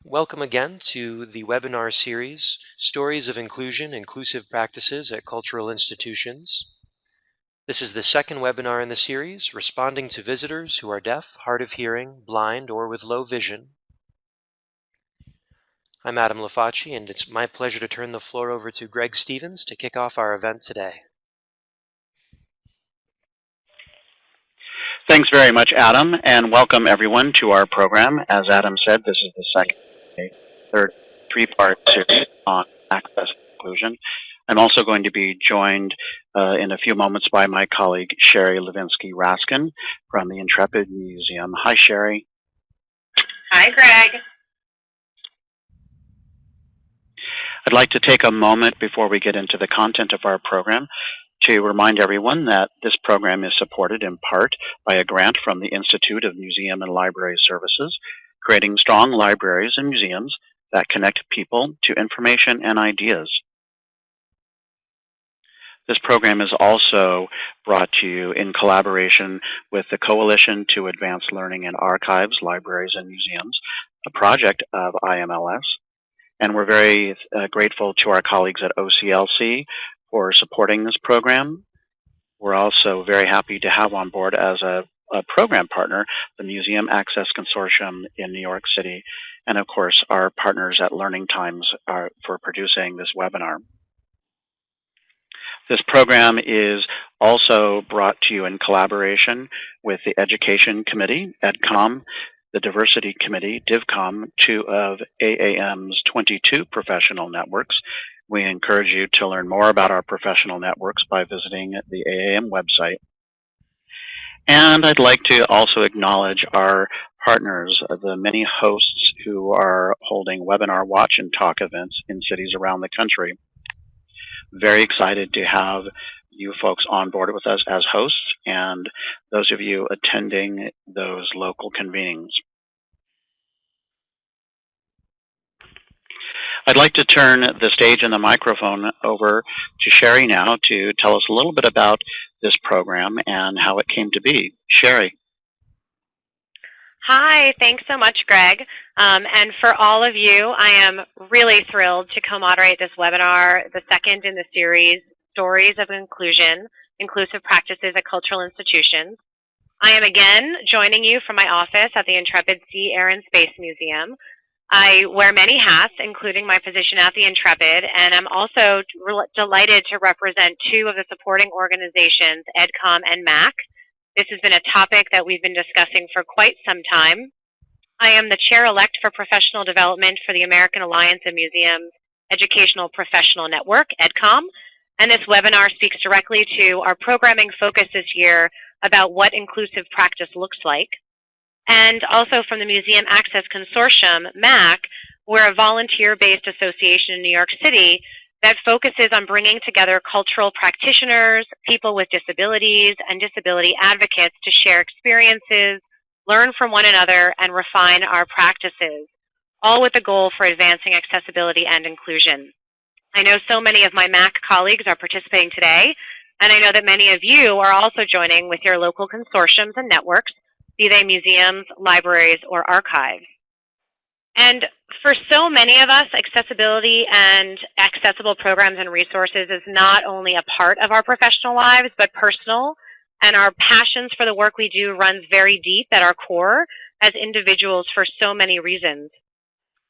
Welcome again to the webinar series, Stories of Inclusion, Inclusive Practices at Cultural Institutions. This is the second webinar in the series, responding to visitors who are deaf, hard of hearing, blind, or with low vision. I'm Adam Lafacci, and it's my pleasure to turn the floor over to Greg Stevens to kick off our event today. Thanks very much, Adam, and welcome everyone to our program. As Adam said, this is the third three-part series on access and inclusion. I'm also going to be joined in a few moments by my colleague, Sherry Levinsky-Raskin from the Intrepid Museum. Hi, Sherry. Hi, Greg. I'd like to take a moment before we get into the content of our program to remind everyone that this program is supported in part by a grant from the Institute of Museum and Library Services, creating strong libraries and museums that connect people to information and ideas. This program is also brought to you in collaboration with the Coalition to Advance Learning in Archives, Libraries, and Museums, a project of IMLS. And we're very grateful to our colleagues at OCLC for supporting this program. We're also very happy to have on board as a program partner the Museum Access Consortium in New York City, and of course our partners at Learning Times for producing this webinar. This program is also brought to you in collaboration with the Education Committee, EdCom, the Diversity Committee, DivCom, two of AAM's 22 professional networks. We encourage you to learn more about our professional networks by visiting the AAM website. And I'd like to also acknowledge our partners, the many hosts who are holding webinar watch and talk events in cities around the country. Very excited to have you folks on board with us as hosts and those of you attending those local convenings. I'd like to turn the stage and the microphone over to Sherry now to tell us a little bit about this program and how it came to be. Sherry. Hi, thanks so much, Greg. And for all of you, I am really thrilled to co-moderate this webinar, the second in the series, Stories of Inclusion, Inclusive Practices at Cultural Institutions. I am again joining you from my office at the Intrepid Sea, Air, and Space Museum. I wear many hats, including my position at the Intrepid, and I'm also delighted to represent two of the supporting organizations, EdCom and MAC. This has been a topic that we've been discussing for quite some time. I am the chair-elect for professional development for the American Alliance of Museums Educational Professional Network, EdCom, and this webinar speaks directly to our programming focus this year about what inclusive practice looks like. And also from the Museum Access Consortium, MAC, we're a volunteer-based association in New York City that focuses on bringing together cultural practitioners, people with disabilities, and disability advocates to share experiences, learn from one another, and refine our practices, all with the goal for advancing accessibility and inclusion. I know so many of my MAC colleagues are participating today, and I know that many of you are also joining with your local consortiums and networks, be they museums, libraries, or archives. And for so many of us, accessibility and accessible programs and resources is not only a part of our professional lives, but personal, and our passions for the work we do runs very deep at our core as individuals for so many reasons.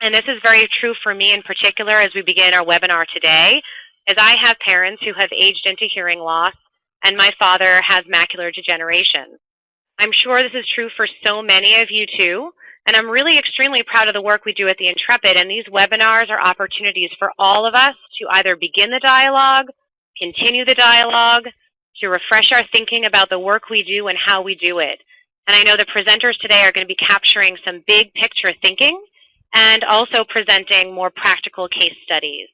And this is very true for me in particular as we begin our webinar today, as I have parents who have aged into hearing loss, and my father has macular degeneration. I'm sure this is true for so many of you too, and I'm really extremely proud of the work we do at the Intrepid, and these webinars are opportunities for all of us to either begin the dialogue, continue the dialogue, to refresh our thinking about the work we do and how we do it. And I know the presenters today are going to be capturing some big picture thinking and also presenting more practical case studies.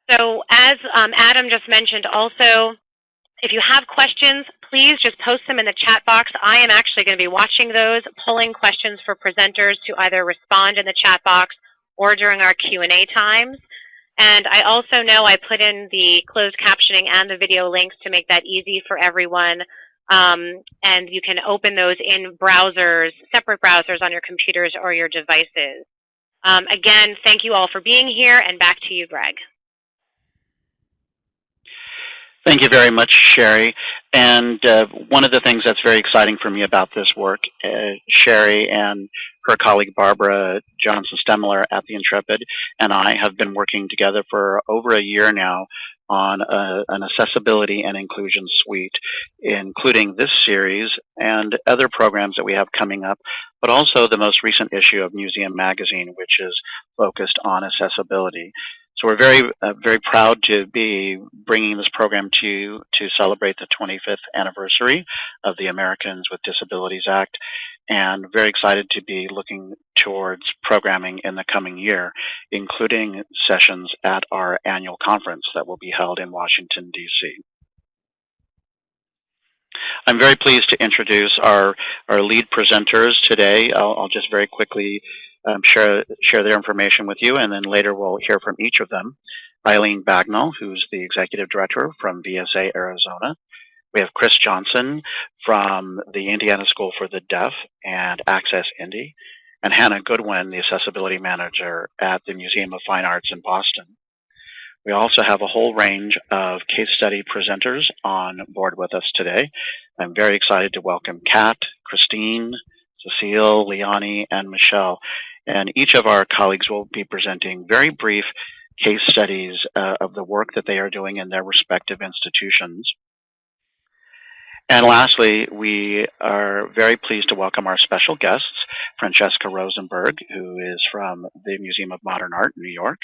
So as Adam just mentioned also, if you have questions, please just post them in the chat box. I am actually going to be watching those, pulling questions for presenters to either respond in the chat box or during our Q&A times. And I also know I put in the closed captioning and the video links to make that easy for everyone. And you can open those in browsers, separate browsers on your computers or your devices. Again, thank you all for being here, and back to you, Greg. Thank you very much, Sherry. And one of the things that's very exciting for me about this work, Sherry and her colleague Barbara Johnson-Stemler at the Intrepid and I have been working together for over a year now on an accessibility and inclusion suite, including this series and other programs that we have coming up, but also the most recent issue of Museum Magazine, which is focused on accessibility. So we're very proud to be bringing this program to you to celebrate the 25th anniversary of the Americans with Disabilities Act, and very excited to be looking towards programming in the coming year, including sessions at our annual conference that will be held in Washington, D.C. I'm very pleased to introduce our lead presenters today. I'll just very quickly share their information with you, and then later we'll hear from each of them. Eileen Bagnall, who's the Executive Director from VSA Arizona. We have Chris Johnson from the Indiana School for the Deaf and Access Indy, and Hannah Goodwin, the Accessibility Manager at the Museum of Fine Arts in Boston. We also have a whole range of case study presenters on board with us today. I'm very excited to welcome Kat, Christine, Cecile, Leonie, and Michelle. And each of our colleagues will be presenting very brief case studies of the work that they are doing in their respective institutions. And lastly, we are very pleased to welcome our special guests, Francesca Rosenberg, who is from the Museum of Modern Art in New York,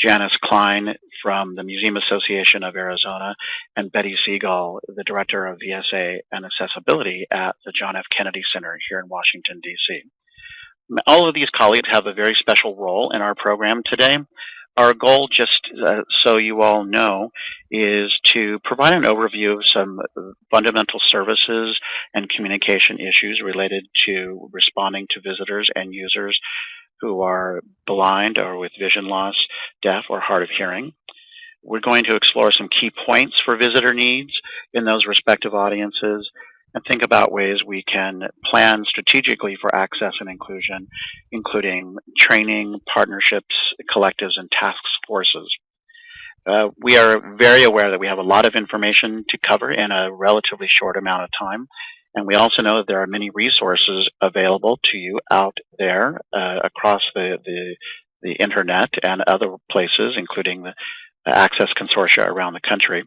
Janice Klein from the Museum Association of Arizona, and Betty Siegel, the Director of VSA and Accessibility at the John F. Kennedy Center here in Washington, D.C. All of these colleagues have a very special role in our program today. Our goal, just so you all know, is to provide an overview of some fundamental services and communication issues related to responding to visitors and users who are blind or with vision loss, deaf, or hard of hearing. We're going to explore some key points for visitor needs in those respective audiences and think about ways we can plan strategically for access and inclusion, including training, partnerships, collectives, and task forces. We are very aware that we have a lot of information to cover in a relatively short amount of time. And we also know that there are many resources available to you out there across the internet and other places, including the Access Consortia around the country.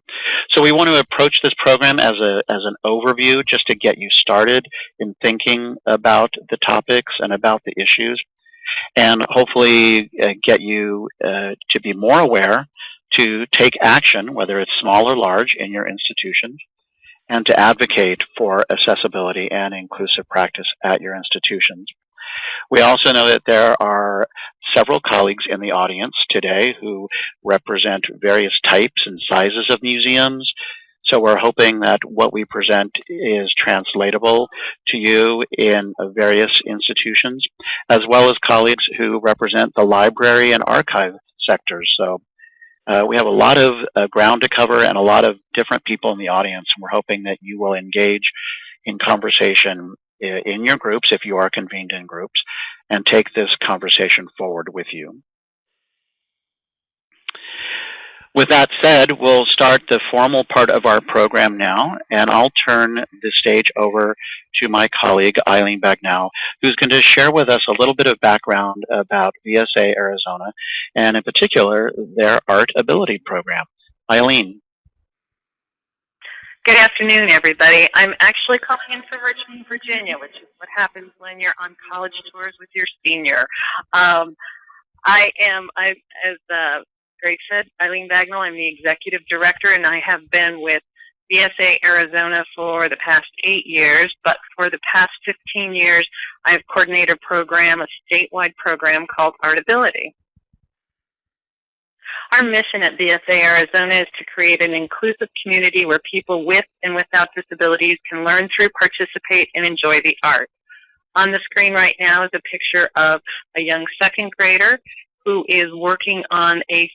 So we want to approach this program as an overview just to get you started in thinking about the topics and about the issues, and hopefully get you to be more aware to take action, whether it's small or large, in your institutions, and to advocate for accessibility and inclusive practice at your institutions. We also know that there are several colleagues in the audience today who represent various types and sizes of museums. So we're hoping that what we present is translatable to you in various institutions, as well as colleagues who represent the library and archive sectors. So we have a lot of ground to cover and a lot of different people in the audience, and we're hoping that you will engage in conversation in your groups, if you are convened in groups, and take this conversation forward with you. With that said, we'll start the formal part of our program now, and I'll turn the stage over to my colleague, Eileen Bagnall, who's going to share with us a little bit of background about VSA Arizona, and in particular, their Art Ability program. Eileen. Good afternoon, everybody. I'm actually calling in from Richmond, Virginia, which is what happens when you're on college tours with your senior. As Greg said, Eileen Bagnall. I'm the Executive Director, and I have been with VSA Arizona for the past 8 years, but for the past 15 years, I've coordinated a program, a statewide program called Art Ability. Our mission at VSA Arizona is to create an inclusive community where people with and without disabilities can learn through, participate, and enjoy the art. On the screen right now is a picture of a young second grader who is working on a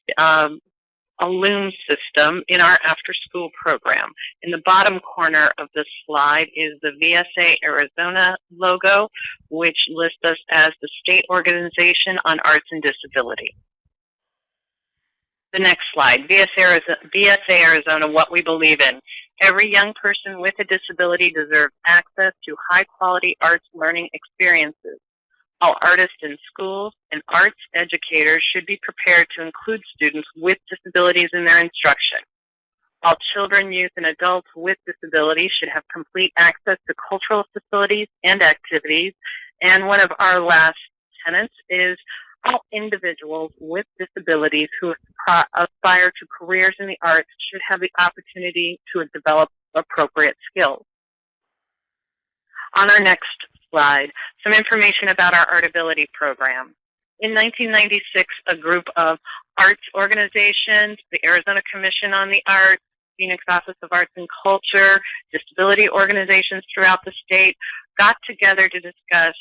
a loom system in our after-school program. In the bottom corner of the slide is the VSA Arizona logo, which lists us as the state organization on arts and disability. The next slide, VSA Arizona, what we believe in. Every young person with a disability deserves access to high-quality arts learning experiences. All artists in schools and arts educators should be prepared to include students with disabilities in their instruction. All children, youth, and adults with disabilities should have complete access to cultural facilities and activities. And one of our last tenets is all individuals with disabilities who aspire to careers in the arts should have the opportunity to develop appropriate skills. On our next slide, some information about our Artability program. In 1996, a group of arts organizations, the Arizona Commission on the Arts, Phoenix Office of Arts and Culture, disability organizations throughout the state, got together to discuss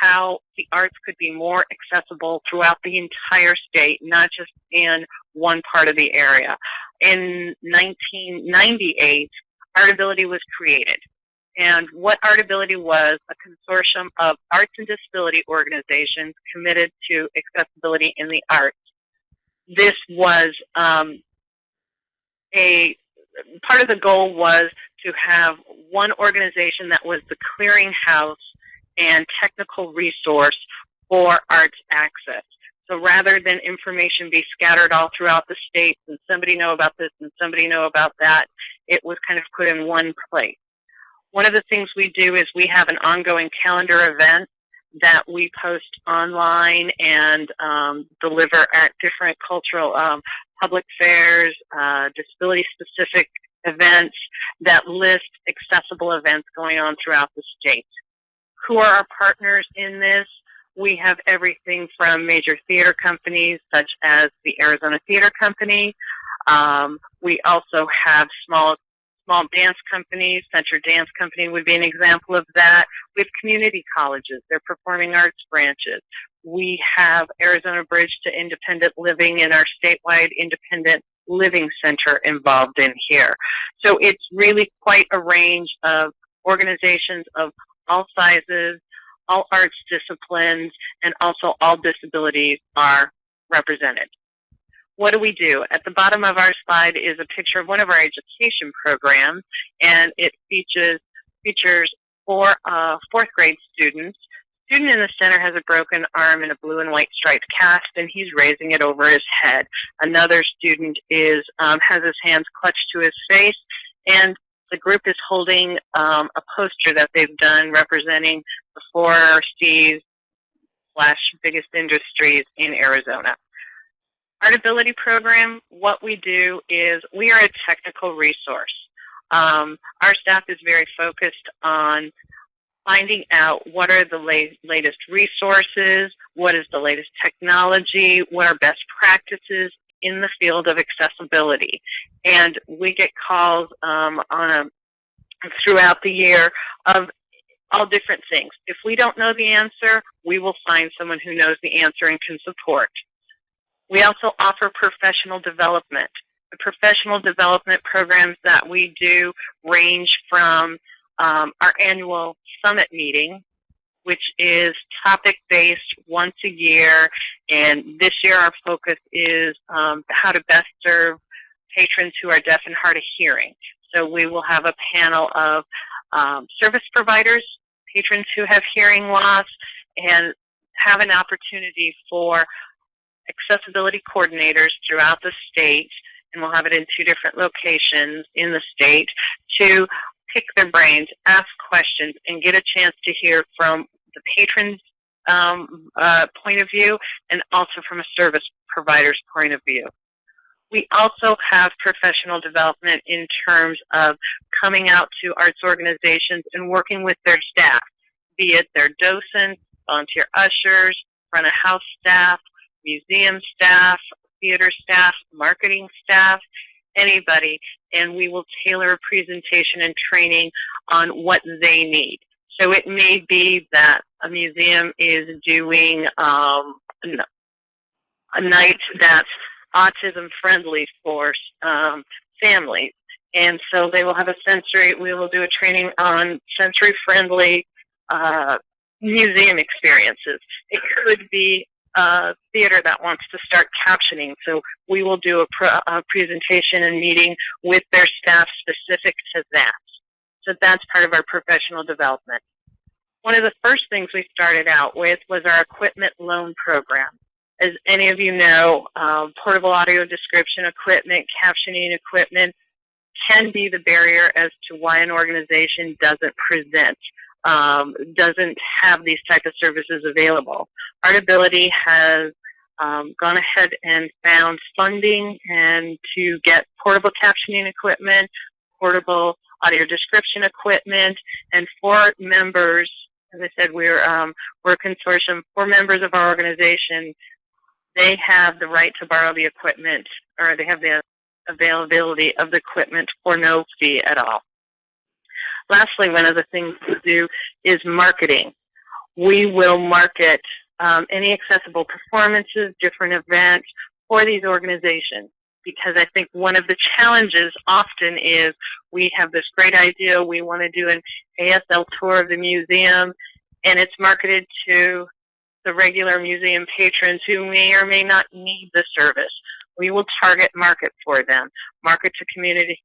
how the arts could be more accessible throughout the entire state, not just in one part of the area. In 1998, Artability was created. And what Artability was, a consortium of arts and disability organizations committed to accessibility in the arts. This was part of the goal was to have one organization that was the clearinghouse and technical resource for arts access. So rather than information be scattered all throughout the state and somebody know about this and somebody know about that, it was kind of put in one place. One of the things we do is we have an ongoing calendar event that we post online and deliver at different cultural public fairs, disability-specific events that list accessible events going on throughout the state. Who are our partners in this? We have everything from major theater companies such as the Arizona Theater Company. We also have small dance companies. Center Dance Company would be an example of that. We have community colleges, their performing arts branches. We have Arizona Bridge to Independent Living and our statewide Independent Living Center involved in here. So it's really quite a range of organizations of all sizes, all arts disciplines, and also all disabilities are represented. What do? At the bottom of our slide is a picture of one of our education programs, and it features four fourth grade students. The student in the center has a broken arm and a blue and white striped cast, and he's raising it over his head. Another student has his hands clutched to his face, and the group is holding a poster that they've done representing the 4 C's / biggest industries in Arizona. Artability program, what we do is we are a technical resource. Our staff is very focused on finding out what are the latest resources, what is the latest technology, what are best practices in the field of accessibility. And we get calls throughout the year of all different things. If we don't know the answer, we will find someone who knows the answer and can support. We also offer professional development. The professional development programs that we do range from our annual summit meeting, which is topic-based once a year, and this year our focus is how to best serve patrons who are deaf and hard of hearing. So we will have a panel of service providers, patrons who have hearing loss, and have an opportunity for accessibility coordinators throughout the state, and we'll have it in 2 different locations in the state, to pick their brains, ask questions, and get a chance to hear from the patron's point of view and also from a service provider's point of view. We also have professional development in terms of coming out to arts organizations and working with their staff, be it their docents, volunteer ushers, front of house staff, museum staff, theater staff, marketing staff, anybody, and we will tailor a presentation and training on what they need. So it may be that a museum is doing a night that's autism friendly for families. And so they will have we will do a training on sensory friendly museum experiences. It could be a theater that wants to start captioning, so we will do a presentation and meeting with their staff specific to that. So that's part of our professional development. One of the first things we started out with was our equipment loan program. As any of you know, portable audio description equipment, captioning equipment can be the barrier as to why an organization doesn't have these type of services available. Artability has gone ahead and found funding and to get portable captioning equipment, portable audio description equipment, and 4 members. As I said, we're a consortium. 4 members of our organization, they have the right to borrow the equipment, or they have the availability of the equipment for no fee at all. Lastly, one of the things we do is marketing. We will market any accessible performances, different events for these organizations, because I think one of the challenges often is we have this great idea, we want to do an ASL tour of the museum, and it's marketed to the regular museum patrons who may or may not need the service. We will target market for them, market to community,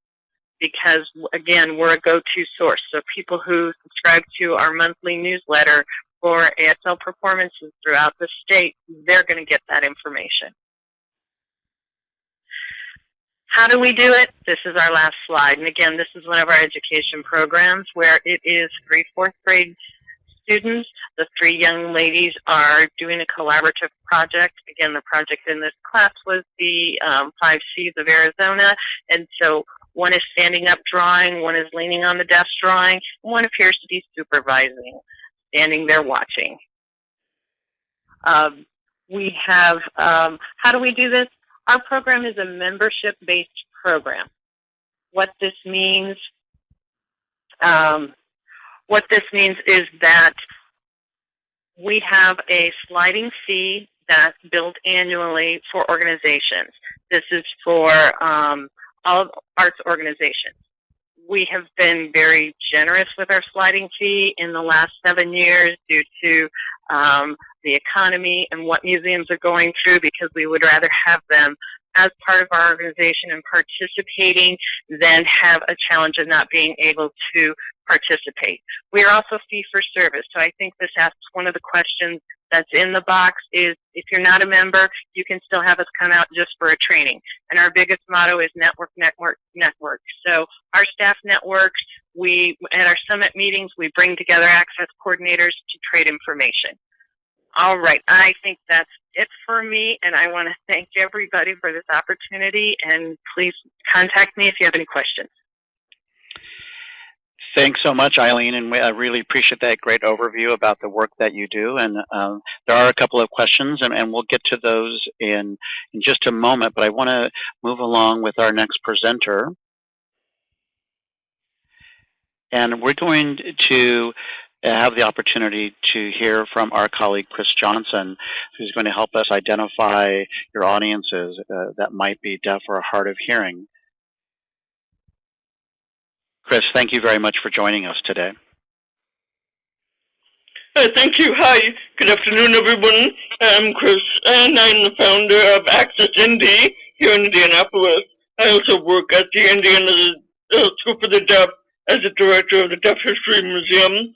because, again, we're a go-to source. So people who subscribe to our monthly newsletter for ASL performances throughout the state, they're going to get that information. How do we do it? This is our last slide. And again, this is one of our education programs where it is 3 4th grade students. The 3 young ladies are doing a collaborative project. Again, the project in this class was the 5 C's of Arizona. And so one is standing up drawing, one is leaning on the desk drawing, and one appears to be supervising, standing there watching. We have, how do we do this? Our program is a membership-based program. What this means is that we have a sliding fee that's billed annually for organizations. This is for all arts organizations. We have been very generous with our sliding fee in the last 7 years due to the economy and what museums are going through, because we would rather have them as part of our organization and participating than have a challenge of not being able to participate. We are also fee for service, so I think this asks one of the questions that's in the box is, if you're not a member, you can still have us come out just for a training. And our biggest motto is network, network, network. So our staff networks, at our summit meetings, we bring together access coordinators to trade information. All right, I think that's it for me, and I want to thank everybody for this opportunity, and please contact me if you have any questions. Thanks so much, Eileen, and I really appreciate that great overview about the work that you do. And there are a couple of questions, and we'll get to those in just a moment, but I want to move along with our next presenter. And we're going to have the opportunity to hear from our colleague Chris Johnson, who's going to help us identify your audiences that might be deaf or hard of hearing. Chris, thank you very much for joining us today. Thank you. Hi. Good afternoon, everyone. I'm Chris, and I'm the founder of Access Indy here in Indianapolis. I also work at the Indiana School for the Deaf as the director of the Deaf History Museum.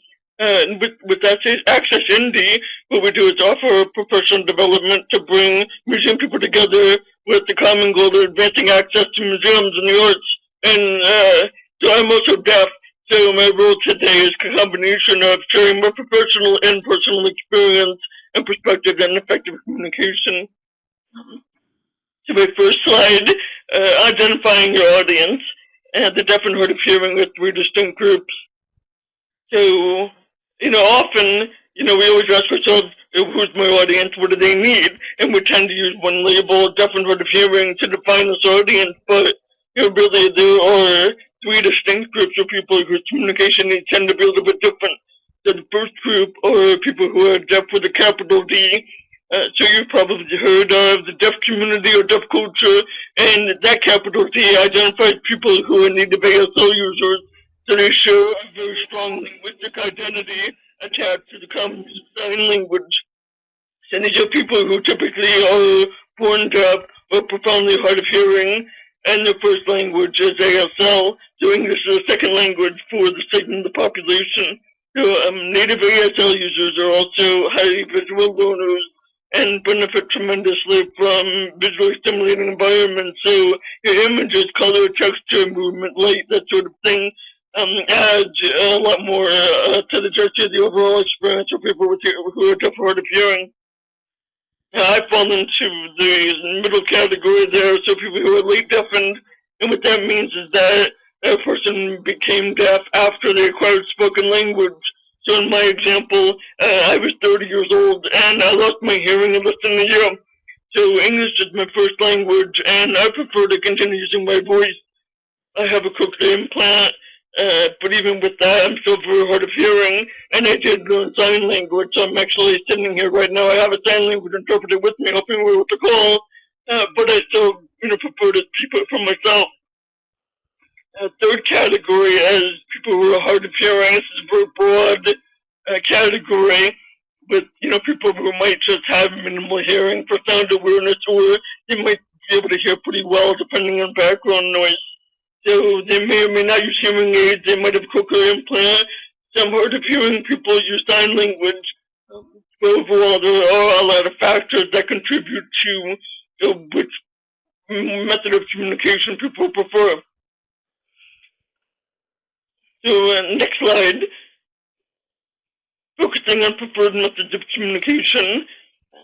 With Access Indy, what we do is offer professional development to bring museum people together with the common goal of advancing access to museums and the arts. And so I'm also deaf, so my role today is a combination of sharing my professional and personal experience and perspective and effective communication. So my first slide, identifying your audience. The deaf and hard of hearing are 3 distinct groups. So, often, we always ask ourselves, who's my audience, what do they need? And we tend to use one label, deaf and hard of hearing, to define this audience, but really there are 3 distinct groups of people whose communication needs tend to be a little bit different. So the first group are people who are deaf with a capital D, So you've probably heard of the deaf community or deaf culture, and that capital T identifies people who are native ASL users, so they show a very strong linguistic identity attached to the common sign language. So these are people who typically are born deaf or profoundly hard of hearing, and their first language is ASL, so English is a second language for the segment of the population. So native ASL users are also highly visual learners and benefit tremendously from visually stimulating environments. So your images, color, texture, movement, light, that sort of thing adds a lot more to the gesture of the overall experience of people who are deaf or hard of hearing. I fall into the middle category there, so people who are late deafened, and what that means is that a person became deaf after they acquired spoken language. So in my example, I was 30 years old, and I lost my hearing in less than a year. So English is my first language, and I prefer to continue using my voice. I have a cochlear implant, but even with that, I'm still very hard of hearing, and I did learn sign language, so I'm actually sitting here right now. I have a sign language interpreter with me, helping me with the call, but I still, prefer to keep it for myself. Third category is people who are hard of hearing. This is a very broad category with, people who might just have minimal hearing for sound awareness, or they might be able to hear pretty well depending on background noise. So they may or may not use hearing aids. They might have cochlear implant. Some hard of hearing people use sign language. But overall, there are a lot of factors that contribute to which method of communication people prefer. So next slide. Focusing on preferred methods of communication.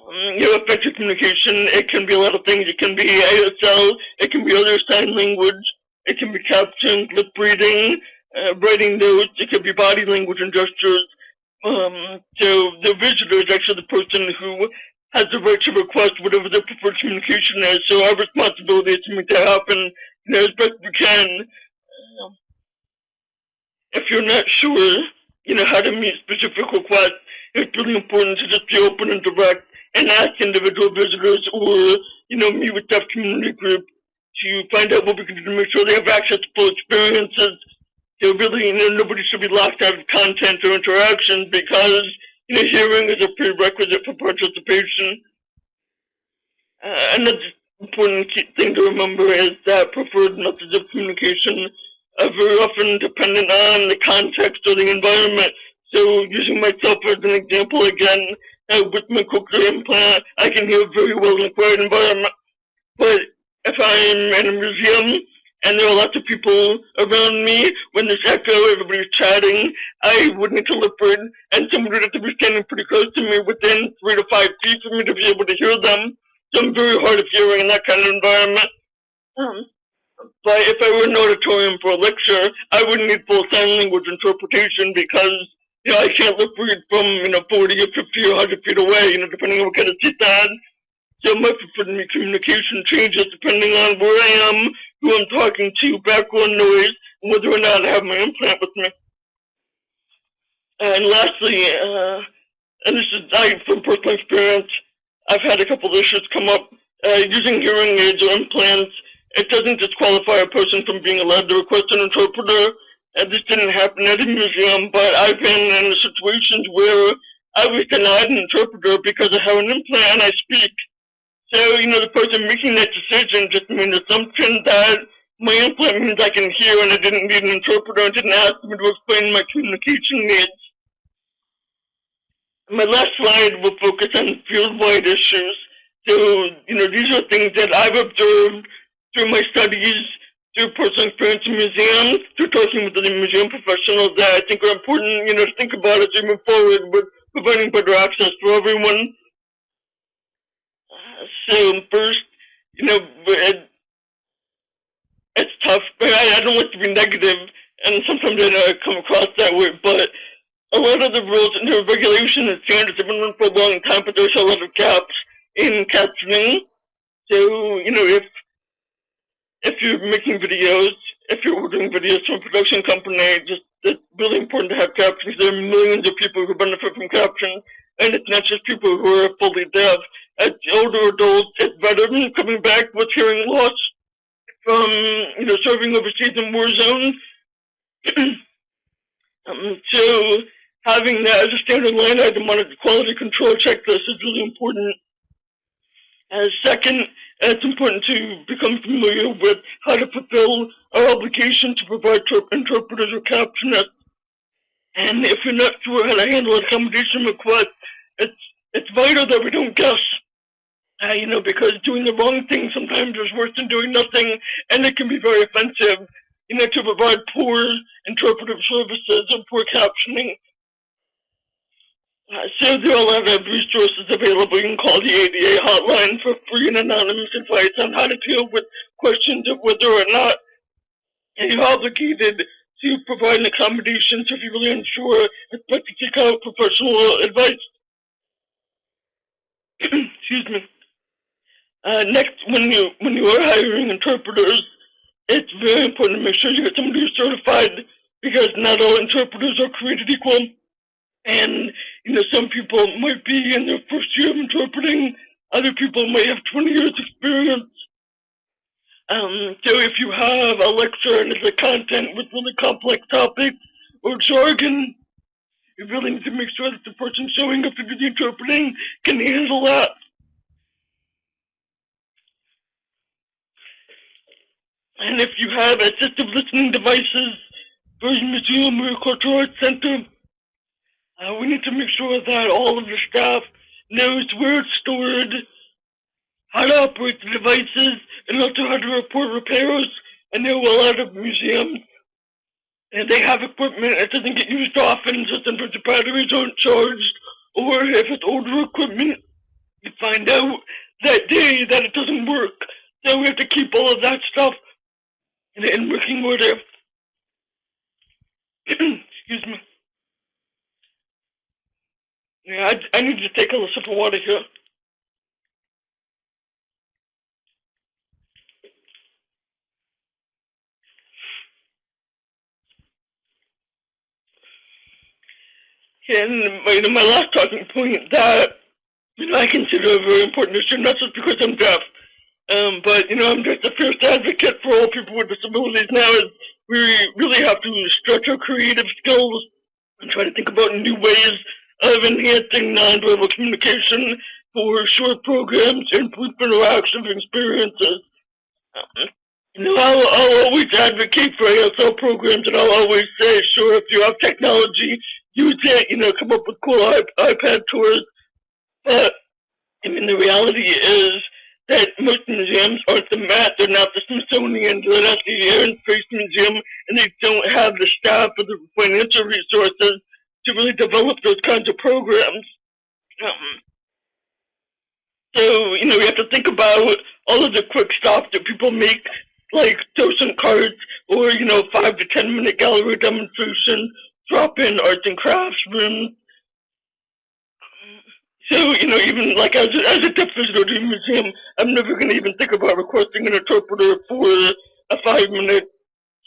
Effective communication, it can be a lot of things. It can be ASL, it can be other sign language, it can be captions, lip reading, writing notes, it can be body language and gestures. So the visitor is actually the person who has the right to request whatever their preferred communication is. So our responsibility is to make that happen as best we can. If you're not sure, how to meet specific requests, it's really important to just be open and direct and ask individual visitors or, meet with deaf community groups to find out what we can do to make sure they have access to full experiences. So really, nobody should be locked out of content or interaction because, hearing is a prerequisite for participation. Another important thing to remember is that preferred methods of communication are very often dependent on the context or the environment. So using myself as an example again, with my cochlear implant, I can hear very well in a quiet environment. But if I'm in a museum and there are lots of people around me, when there's echo, everybody's chatting, I would need to lip read, and someone would have to be standing pretty close to me within 3 to 5 feet for me to be able to hear them. So I'm very hard of hearing in that kind of environment. But if I were in an auditorium for a lecture, I would need full sign language interpretation because, I can't lip read from, 40 or 50 or 100 feet away, depending on what kind of seat I had. So my preferred communication changes depending on where I am, who I'm talking to, background noise, and whether or not I have my implant with me. And lastly, and this is from personal experience, I've had a couple of issues come up. Using hearing aids or implants, it doesn't disqualify a person from being allowed to request an interpreter. And this didn't happen at a museum, but I've been in situations where I was denied an interpreter because I have an implant and I speak. So, the person making that decision just made an assumption that my implant means I can hear and I didn't need an interpreter and didn't ask me to explain my communication needs. My last slide will focus on field-wide issues. So, these are things that I've observed through my studies, through personal experience in museums, through talking with the museum professionals that I think are important, to think about as we move forward with providing better access for everyone. So first, it's tough. I don't want to be negative, and sometimes I come across that way, but a lot of the rules and the regulations and standards have been run for a long time, but there's a lot of gaps in captioning. So, if you're making videos, if you're ordering videos from a production company, it's really important to have captions. There are millions of people who benefit from captions. and it's not just people who are fully deaf. As older adults, it's veterans coming back with hearing loss from serving overseas in war zones. So having that as a standard line item on a quality control checklist is really important. Second, it's important to become familiar with how to fulfill our obligation to provide interpreters or captionists. And if you're not sure how to handle an accommodation request, it's vital that we don't guess. Because doing the wrong thing sometimes is worse than doing nothing, and it can be very offensive, to provide poor interpretive services and poor captioning. So there are a lot of resources available. You can call the ADA hotline for free and anonymous advice on how to deal with questions of whether or not you're obligated to provide an accommodation. So if you're really unsure, it's best to seek out professional advice. Excuse me. Next, when you are hiring interpreters, it's very important to make sure you get somebody who's certified, because not all interpreters are created equal. And some people might be in their first year of interpreting. Other people might have 20 years experience. So if you have a lecture and it's a content with really complex topics or jargon, you really need to make sure that the person showing up to do the interpreting can handle that. And if you have assistive listening devices for your museum or your cultural arts center, we need to make sure that all of the staff knows where it's stored, how to operate the devices, and also how to report repairs. I know a lot of museums, and they have equipment that doesn't get used often, so sometimes the batteries aren't charged, or if it's older equipment, you find out that day that it doesn't work. So we have to keep all of that stuff in working order. Excuse me. Yeah, I need to take a little sip of water here. And my last talking point that I consider a very important issue, not just because I'm deaf, but I'm just a fierce advocate for all people with disabilities now. Is we really have to stretch our creative skills and try to think about new ways of enhancing nonverbal communication for short programs and brief interactions and experiences. I'll always advocate for ASL programs, and I'll always say, sure, if you have technology, use it, come up with cool iPad tours. But, the reality is that most museums aren't the Met, they're not the Smithsonian, they're not the Air and Space Museum, and they don't have the staff or the financial resources to really develop those kinds of programs. So, we have to think about all of the quick stops that people make, like docent cards or, 5 to 10 minute gallery demonstrations, drop-in arts and crafts rooms. So, even like as a deaf visitor to a museum, I'm never going to even think about requesting an interpreter for a 5-minute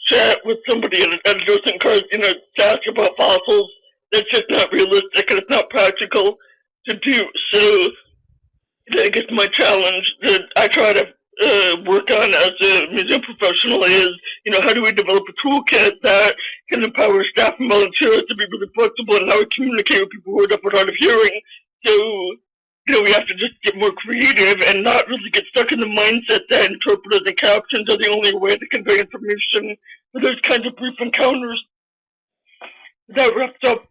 chat with somebody at a docent card, to ask about fossils. That's just not realistic and it's not practical to do. So, I guess my challenge that I try to work on as a museum professional is, how do we develop a toolkit that can empower staff and volunteers to be really flexible in how we communicate with people who are deaf or hard of hearing. So, we have to just get more creative and not really get stuck in the mindset that interpreters and captions are the only way to convey information for those kinds of brief encounters. That wraps up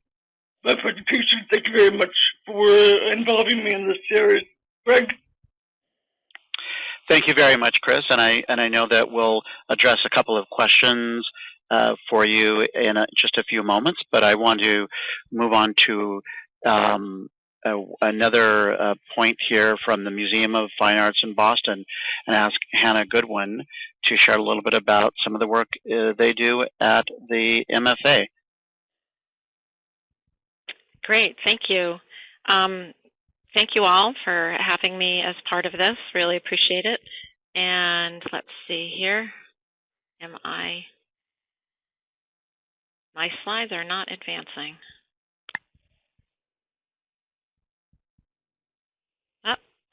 my presentation. Thank you very much for involving me in this series. Greg? Thank you very much, Chris. And I know that we'll address a couple of questions for you in just a few moments, but I want to move on to another point here from the Museum of Fine Arts in Boston and ask Hannah Goodwin to share a little bit about some of the work they do at the MFA. Great, thank you. Thank you all for having me as part of this. Really appreciate it. And let's see here. My slides are not advancing.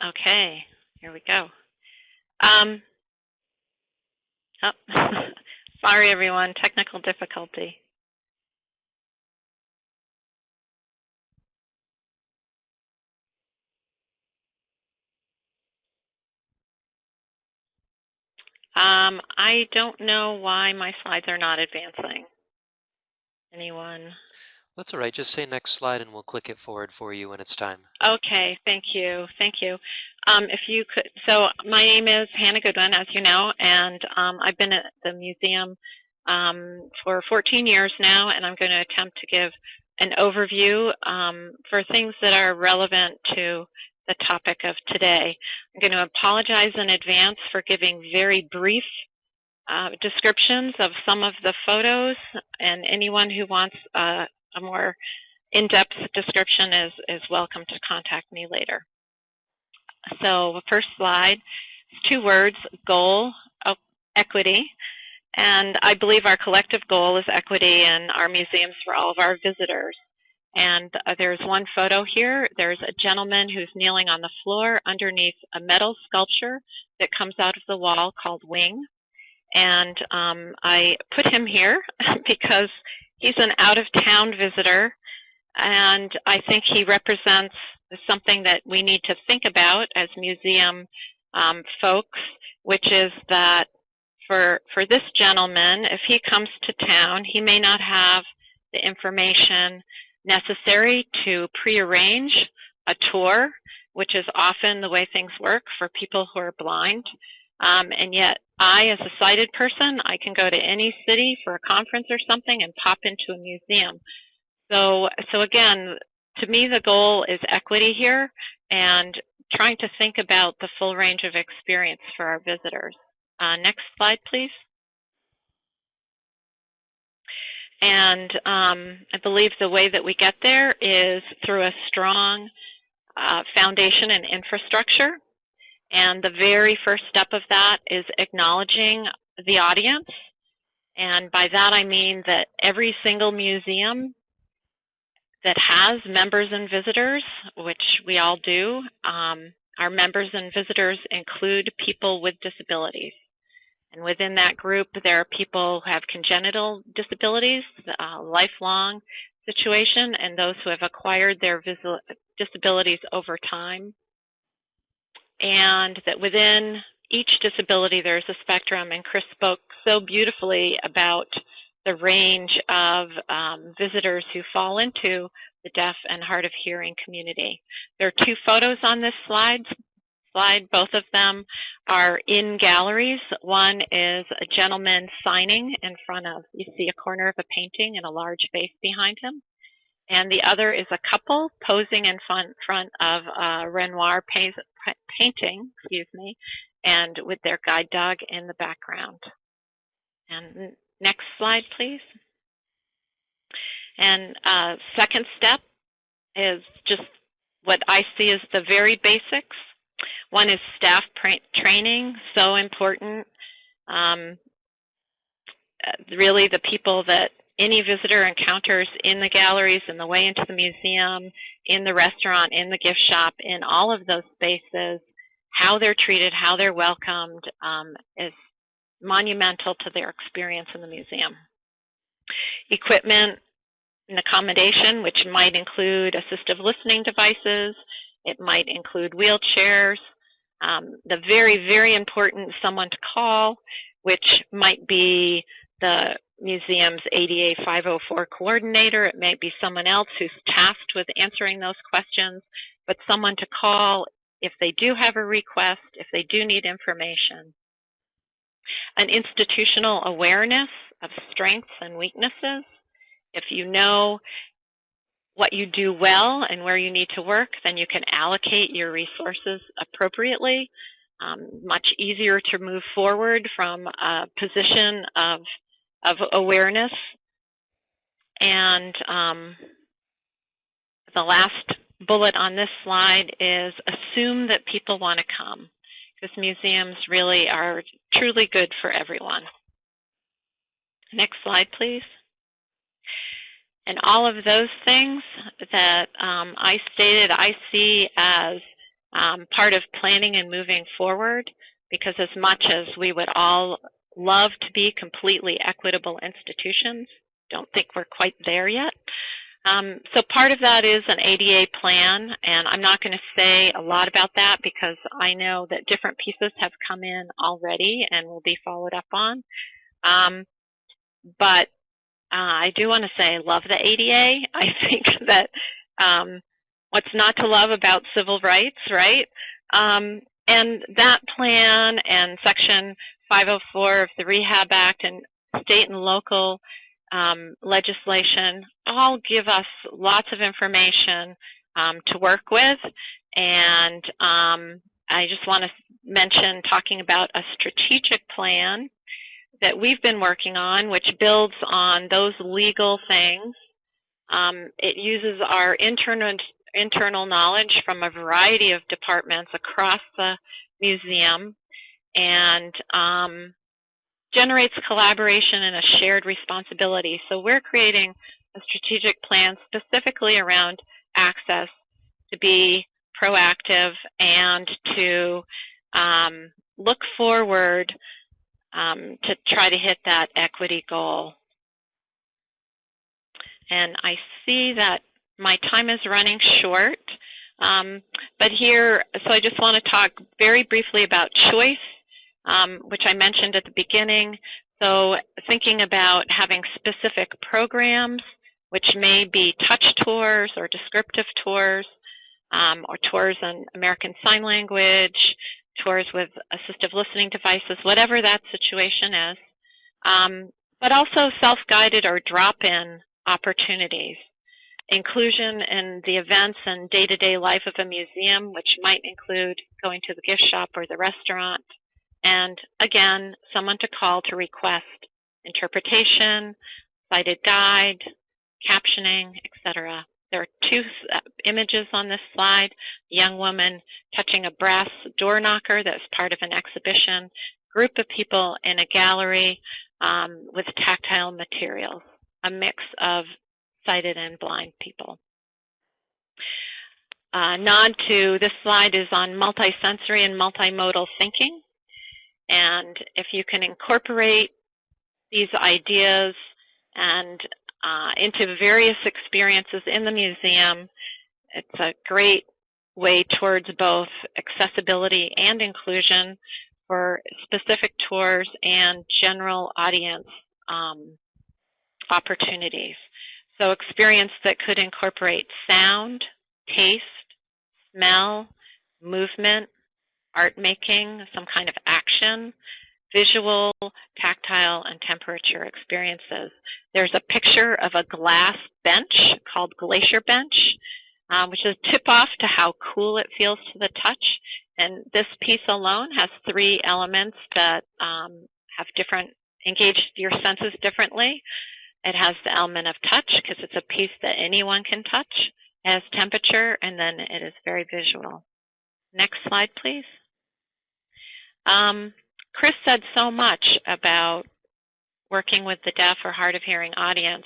Okay, here we go. Oh, sorry everyone, technical difficulty. I don't know why my slides are not advancing. Anyone? That's all right. Just say next slide and we'll click it forward for you when it's time. Okay, thank you. Thank you. If you could, so my name is Hannah Goodwin, as you know, and I've been at the museum for 14 years now, and I'm going to attempt to give an overview for things that are relevant to the topic of today. I'm going to apologize in advance for giving very brief descriptions of some of the photos, and anyone who wants a more in-depth description is welcome to contact me later. So first slide, 2 words, goal, equity. And I believe our collective goal is equity in our museums for all of our visitors. And there's one photo here. There's a gentleman who's kneeling on the floor underneath a metal sculpture that comes out of the wall called Wing. And I put him here because he's an out-of-town visitor, and I think he represents something that we need to think about as museum folks, which is that for this gentleman, if he comes to town, he may not have the information necessary to prearrange a tour, which is often the way things work for people who are blind. And yet, I, as a sighted person, I can go to any city for a conference or something and pop into a museum. So again, to me, the goal is equity here and trying to think about the full range of experience for our visitors. Next slide, please. And I believe the way that we get there is through a strong foundation and infrastructure. And the very first step of that is acknowledging the audience. And by that I mean that every single museum that has members and visitors, which we all do, our members and visitors include people with disabilities. And within that group, there are people who have congenital disabilities, lifelong situation, and those who have acquired their disabilities over time. And that within each disability, there's a spectrum, and Chris spoke so beautifully about the range of visitors who fall into the deaf and hard of hearing community. There are 2 photos on this slide. Both of them are in galleries. One is a gentleman signing in front of, you see a corner of a painting and a large face behind him. And the other is a couple posing in front of a Renoir painting, and with their guide dog in the background. And next slide, please. And second step is just what I see as the very basics. One is staff training, so important. Really the people that any visitor encounters in the galleries, in the way into the museum, in the restaurant, in the gift shop, in all of those spaces, how they're treated, how they're welcomed is monumental to their experience in the museum. Equipment and accommodation, which might include assistive listening devices, it might include wheelchairs, the very, very important someone to call, which might be the museum's ADA 504 coordinator. It may be someone else who's tasked with answering those questions, but someone to call if they do have a request, if they do need information. An institutional awareness of strengths and weaknesses. If you know what you do well and where you need to work, then you can allocate your resources appropriately. Much easier to move forward from a position of awareness. And the last bullet on this slide is assume that people want to come, because museums really are truly good for everyone. Next slide, please. And all of those things that I stated, I see as part of planning and moving forward, because as much as we would all love to be completely equitable institutions, don't think we're quite there yet. So part of that is an ADA plan, and I'm not going to say a lot about that because I know that different pieces have come in already and will be followed up on. But I do want to say I love the ADA. I think that what's not to love about civil rights, right? And that plan and Section 504 of the Rehab Act and state and local legislation all give us lots of information to work with. And I just want to mention talking about a strategic plan that we've been working on, which builds on those legal things. It uses our internal knowledge from a variety of departments across the museum and generates collaboration and a shared responsibility. So we're creating a strategic plan specifically around access to be proactive and to look forward to try to hit that equity goal. And I see that my time is running short, but here, so I just want to talk very briefly about choice, which I mentioned at the beginning. So thinking about having specific programs, which may be touch tours or descriptive tours, or tours on American Sign Language, tours with assistive listening devices, whatever that situation is, but also self-guided or drop-in opportunities. Inclusion in the events and day-to-day life of a museum, which might include going to the gift shop or the restaurant, and again, someone to call to request interpretation, sighted guide, captioning, etc. There are two images on this slide, a young woman touching a brass door knocker that's part of an exhibition, group of people in a gallery with tactile materials, a mix of sighted and blind people. Nod to this slide is on multisensory and multimodal thinking. And if you can incorporate these ideas and into various experiences in the museum, it's a great way towards both accessibility and inclusion for specific tours and general audience opportunities. So experience that could incorporate sound, taste, smell, movement, art making, some kind of action, visual, tactile, and temperature experiences. There's a picture of a glass bench called Glacier Bench, which is a tip-off to how cool it feels to the touch. And this piece alone has 3 elements that have engaged your senses differently. It has the element of touch, because it's a piece that anyone can touch. It has temperature, and then it is very visual. Next slide, please. Chris said so much about working with the deaf or hard of hearing audience.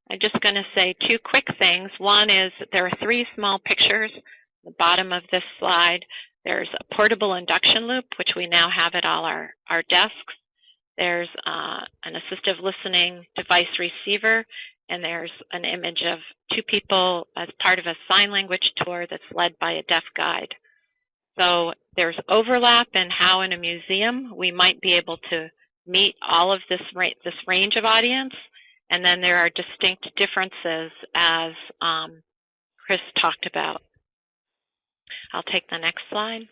I'm just going to say 2 quick things. One is that there are 3 small pictures at the bottom of this slide. There's a portable induction loop, which we now have at all our desks. There's an assistive listening device receiver, and there's an image of 2 people as part of a sign language tour that's led by a deaf guide. So there's overlap in how in a museum we might be able to meet all of this range of audience, and then there are distinct differences as Chris talked about. I'll take the next slide.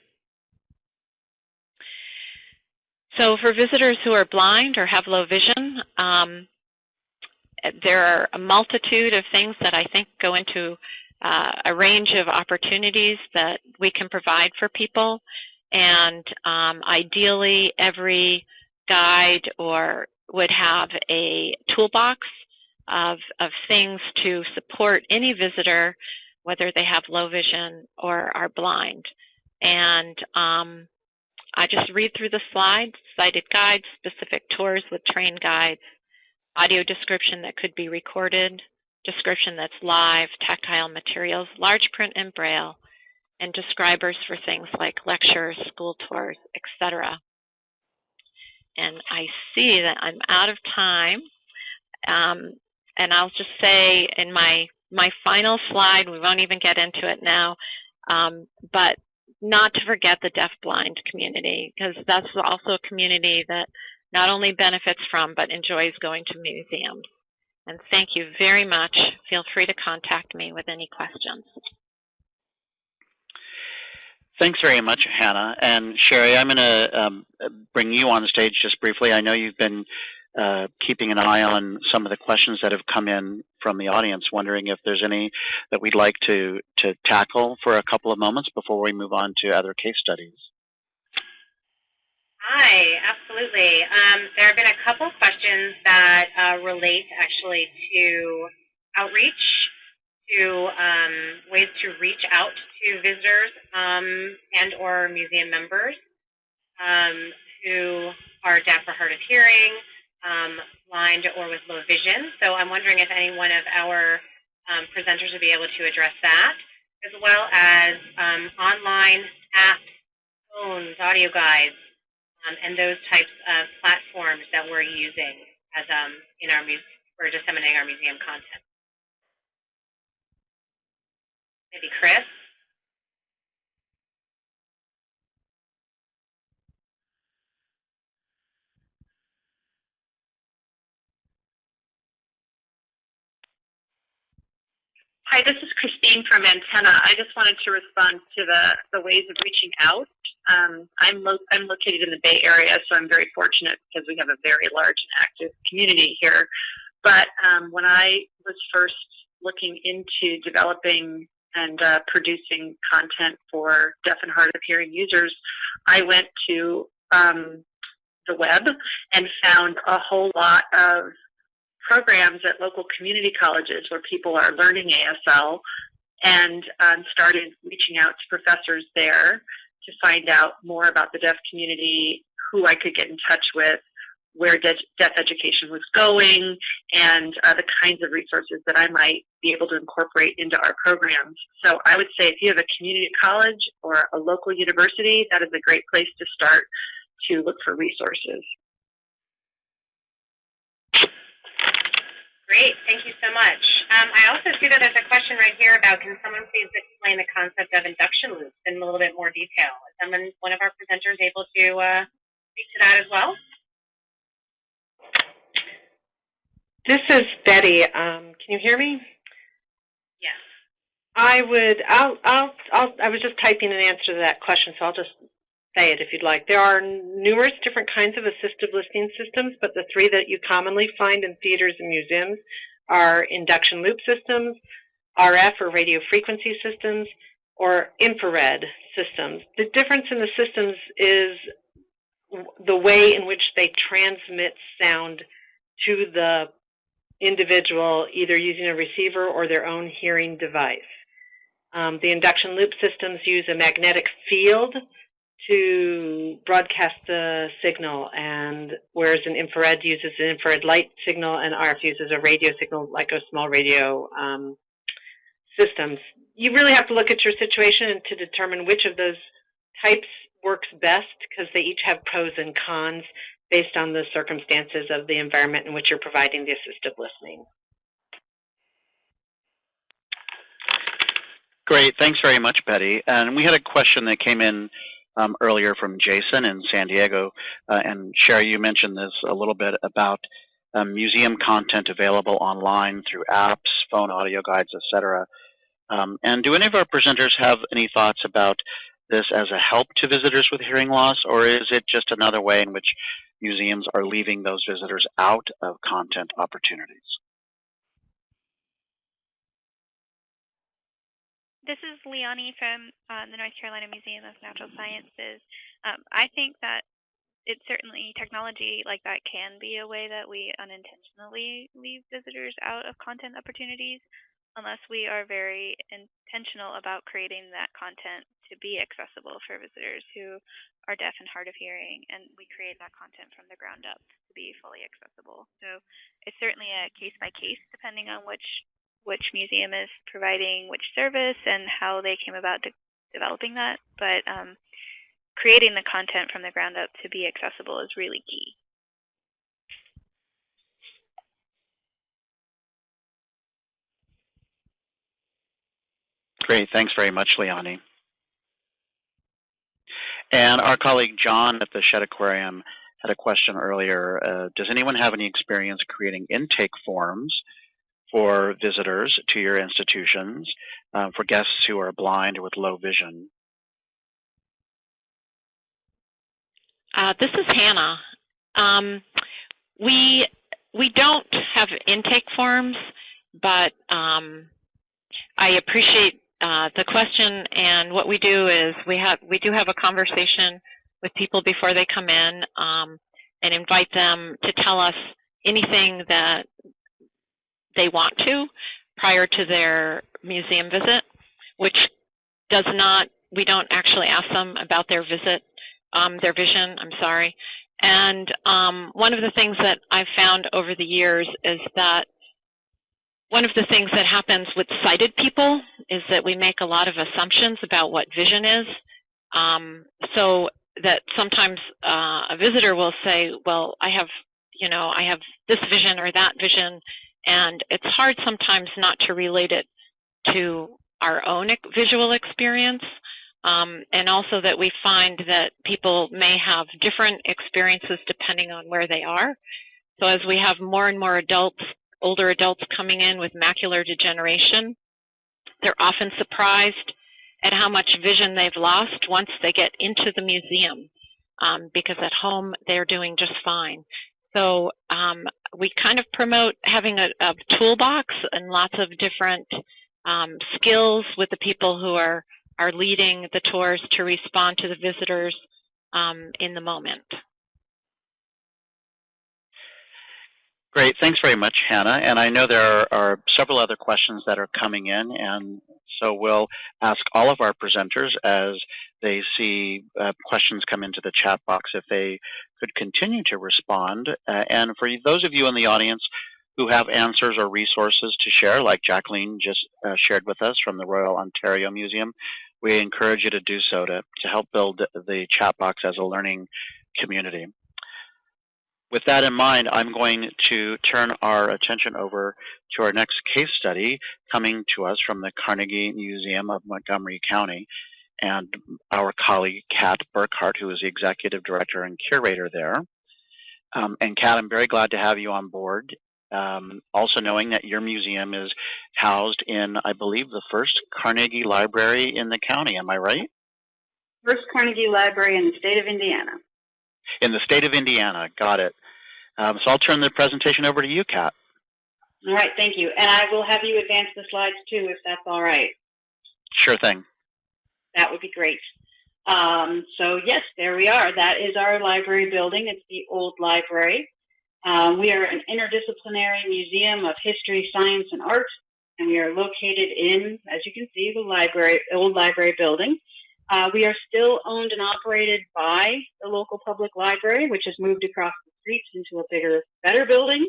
So for visitors who are blind or have low vision, there are a multitude of things that I think go into a range of opportunities that we can provide for people. And ideally, every guide would have a toolbox of things to support any visitor, whether they have low vision or are blind. And I just read through the slides: sighted guides, specific tours with trained guides, audio description that could be recorded, description that's live, tactile materials, large print and braille, and describers for things like lectures, school tours, etc. And I see that I'm out of time. And I'll just say in my final slide, we won't even get into it now, but not to forget the deafblind community, because that's also a community that not only benefits from, but enjoys going to museums. And thank you very much. Feel free to contact me with any questions. Thanks very much, Hannah. And Sherry, I'm going to bring you on stage just briefly. I know you've been keeping an eye on some of the questions that have come in from the audience, wondering if there's any that we'd like to tackle for a couple of moments before we move on to other case studies. Hi, absolutely. There have been a couple questions that relate actually to outreach, to ways to reach out to visitors and or museum members who are deaf or hard of hearing, blind or with low vision. So I'm wondering if any one of our presenters would be able to address that, as well as online apps, phones, audio guides, and those types of platforms that we're using as in our for disseminating our museum content. Maybe Chris? Hi, this is Christine from Antenna. I just wanted to respond to the ways of reaching out. I'm located in the Bay Area, so I'm very fortunate because we have a very large and active community here. But when I was first looking into developing and producing content for deaf and hard of hearing users, I went to the web and found a whole lot of programs at local community colleges where people are learning ASL, and started reaching out to professors there to find out more about the deaf community, who I could get in touch with, where deaf education was going, and the kinds of resources that I might be able to incorporate into our programs. So I would say if you have a community college or a local university, that is a great place to start to look for resources. Great, thank you so much. I also see that there's a question right here about, can someone please explain the concept of induction loops in a little bit more detail? Is one of our presenters able to speak to that as well? This is Betty. Can you hear me? Yes. I was just typing an answer to that question, so I'll just say it if you'd like. There are numerous different kinds of assistive listening systems, but the three that you commonly find in theaters and museums are induction loop systems, RF or radio frequency systems, or infrared systems. The difference in the systems is the way in which they transmit sound to the individual, either using a receiver or their own hearing device. The induction loop systems use a magnetic field to broadcast the signal, and whereas an infrared uses an infrared light signal and RF uses a radio signal, like a small radio systems. You really have to look at your situation to determine which of those types works best, because they each have pros and cons based on the circumstances of the environment in which you're providing the assistive listening. Great, thanks very much, Betty. And we had a question that came in earlier from Jason in San Diego. And Sherry, you mentioned this a little bit about museum content available online through apps, phone audio guides, etc. And do any of our presenters have any thoughts about this as a help to visitors with hearing loss, or is it just another way in which museums are leaving those visitors out of content opportunities? This is Leonie from the North Carolina Museum of Natural Sciences. I think that technology like that can be a way that we unintentionally leave visitors out of content opportunities, unless we are very intentional about creating that content to be accessible for visitors who are deaf and hard of hearing, and we create that content from the ground up to be fully accessible. So it's certainly a case by case, depending on which museum is providing which service and how they came about developing that, but creating the content from the ground up to be accessible is really key. Great, thanks very much, Leonie. And our colleague John at the Shed Aquarium had a question earlier. Does anyone have any experience creating intake forms for visitors to your institutions for guests who are blind or with low vision? This is Hannah. We don't have intake forms, but I appreciate the question. And what we do is we do have a conversation with people before they come in and invite them to tell us anything that they want to prior to their museum visit, which does not, we don't actually ask them about their visit, their vision, I'm sorry. And one of the things that I've found over the years is that one of the things that happens with sighted people is that we make a lot of assumptions about what vision is. So that sometimes a visitor will say, well, I have this vision or that vision, and it's hard sometimes not to relate it to our own visual experience. And also that we find that people may have different experiences depending on where they are. So as we have more and more adults, older adults coming in with macular degeneration, they're often surprised at how much vision they've lost once they get into the museum, because at home they're doing just fine. So we kind of promote having a toolbox and lots of different skills with the people who are leading the tours to respond to the visitors in the moment. Great, thanks very much, Hannah. And I know there are several other questions that are coming in, and so we'll ask all of our presenters as they see questions come into the chat box if they could continue to respond. And for those of you in the audience who have answers or resources to share, like Jacqueline just shared with us from the Royal Ontario Museum, we encourage you to do so to help build the chat box as a learning community. With that in mind, I'm going to turn our attention over to our next case study coming to us from the Carnegie Museum of Montgomery County, and our colleague Kat Burkhart, who is the Executive Director and Curator there. And Kat, I'm very glad to have you on board. Also knowing that your museum is housed in, I believe, the first Carnegie Library in the county. Am I right? First Carnegie Library in the state of Indiana. In the state of Indiana, got it. So I'll turn the presentation over to you, Kat. All right, thank you. And I will have you advance the slides too, if that's all right. Sure thing. That would be great. So yes, there we are. That is our library building. It's the old library. We are an interdisciplinary museum of history, science, and art, and we are located in, as you can see, the old library building. We are still owned and operated by the local public library, which has moved across the streets into a bigger, better building,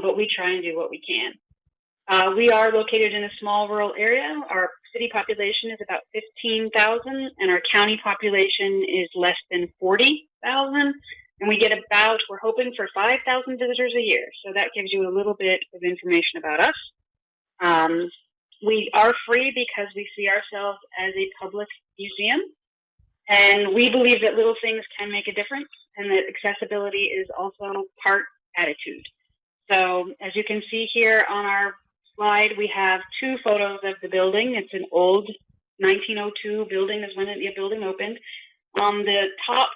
but we try and do what we can. We are located in a small rural area. Our city population is about 15,000, and our county population is less than 40,000. And we get we're hoping for 5,000 visitors a year. So that gives you a little bit of information about us. We are free because we see ourselves as a public museum. And we believe that little things can make a difference and that accessibility is also part attitude. So as you can see here on our slide, we have two photos of the building. It's an old 1902 building is when the building opened. On the top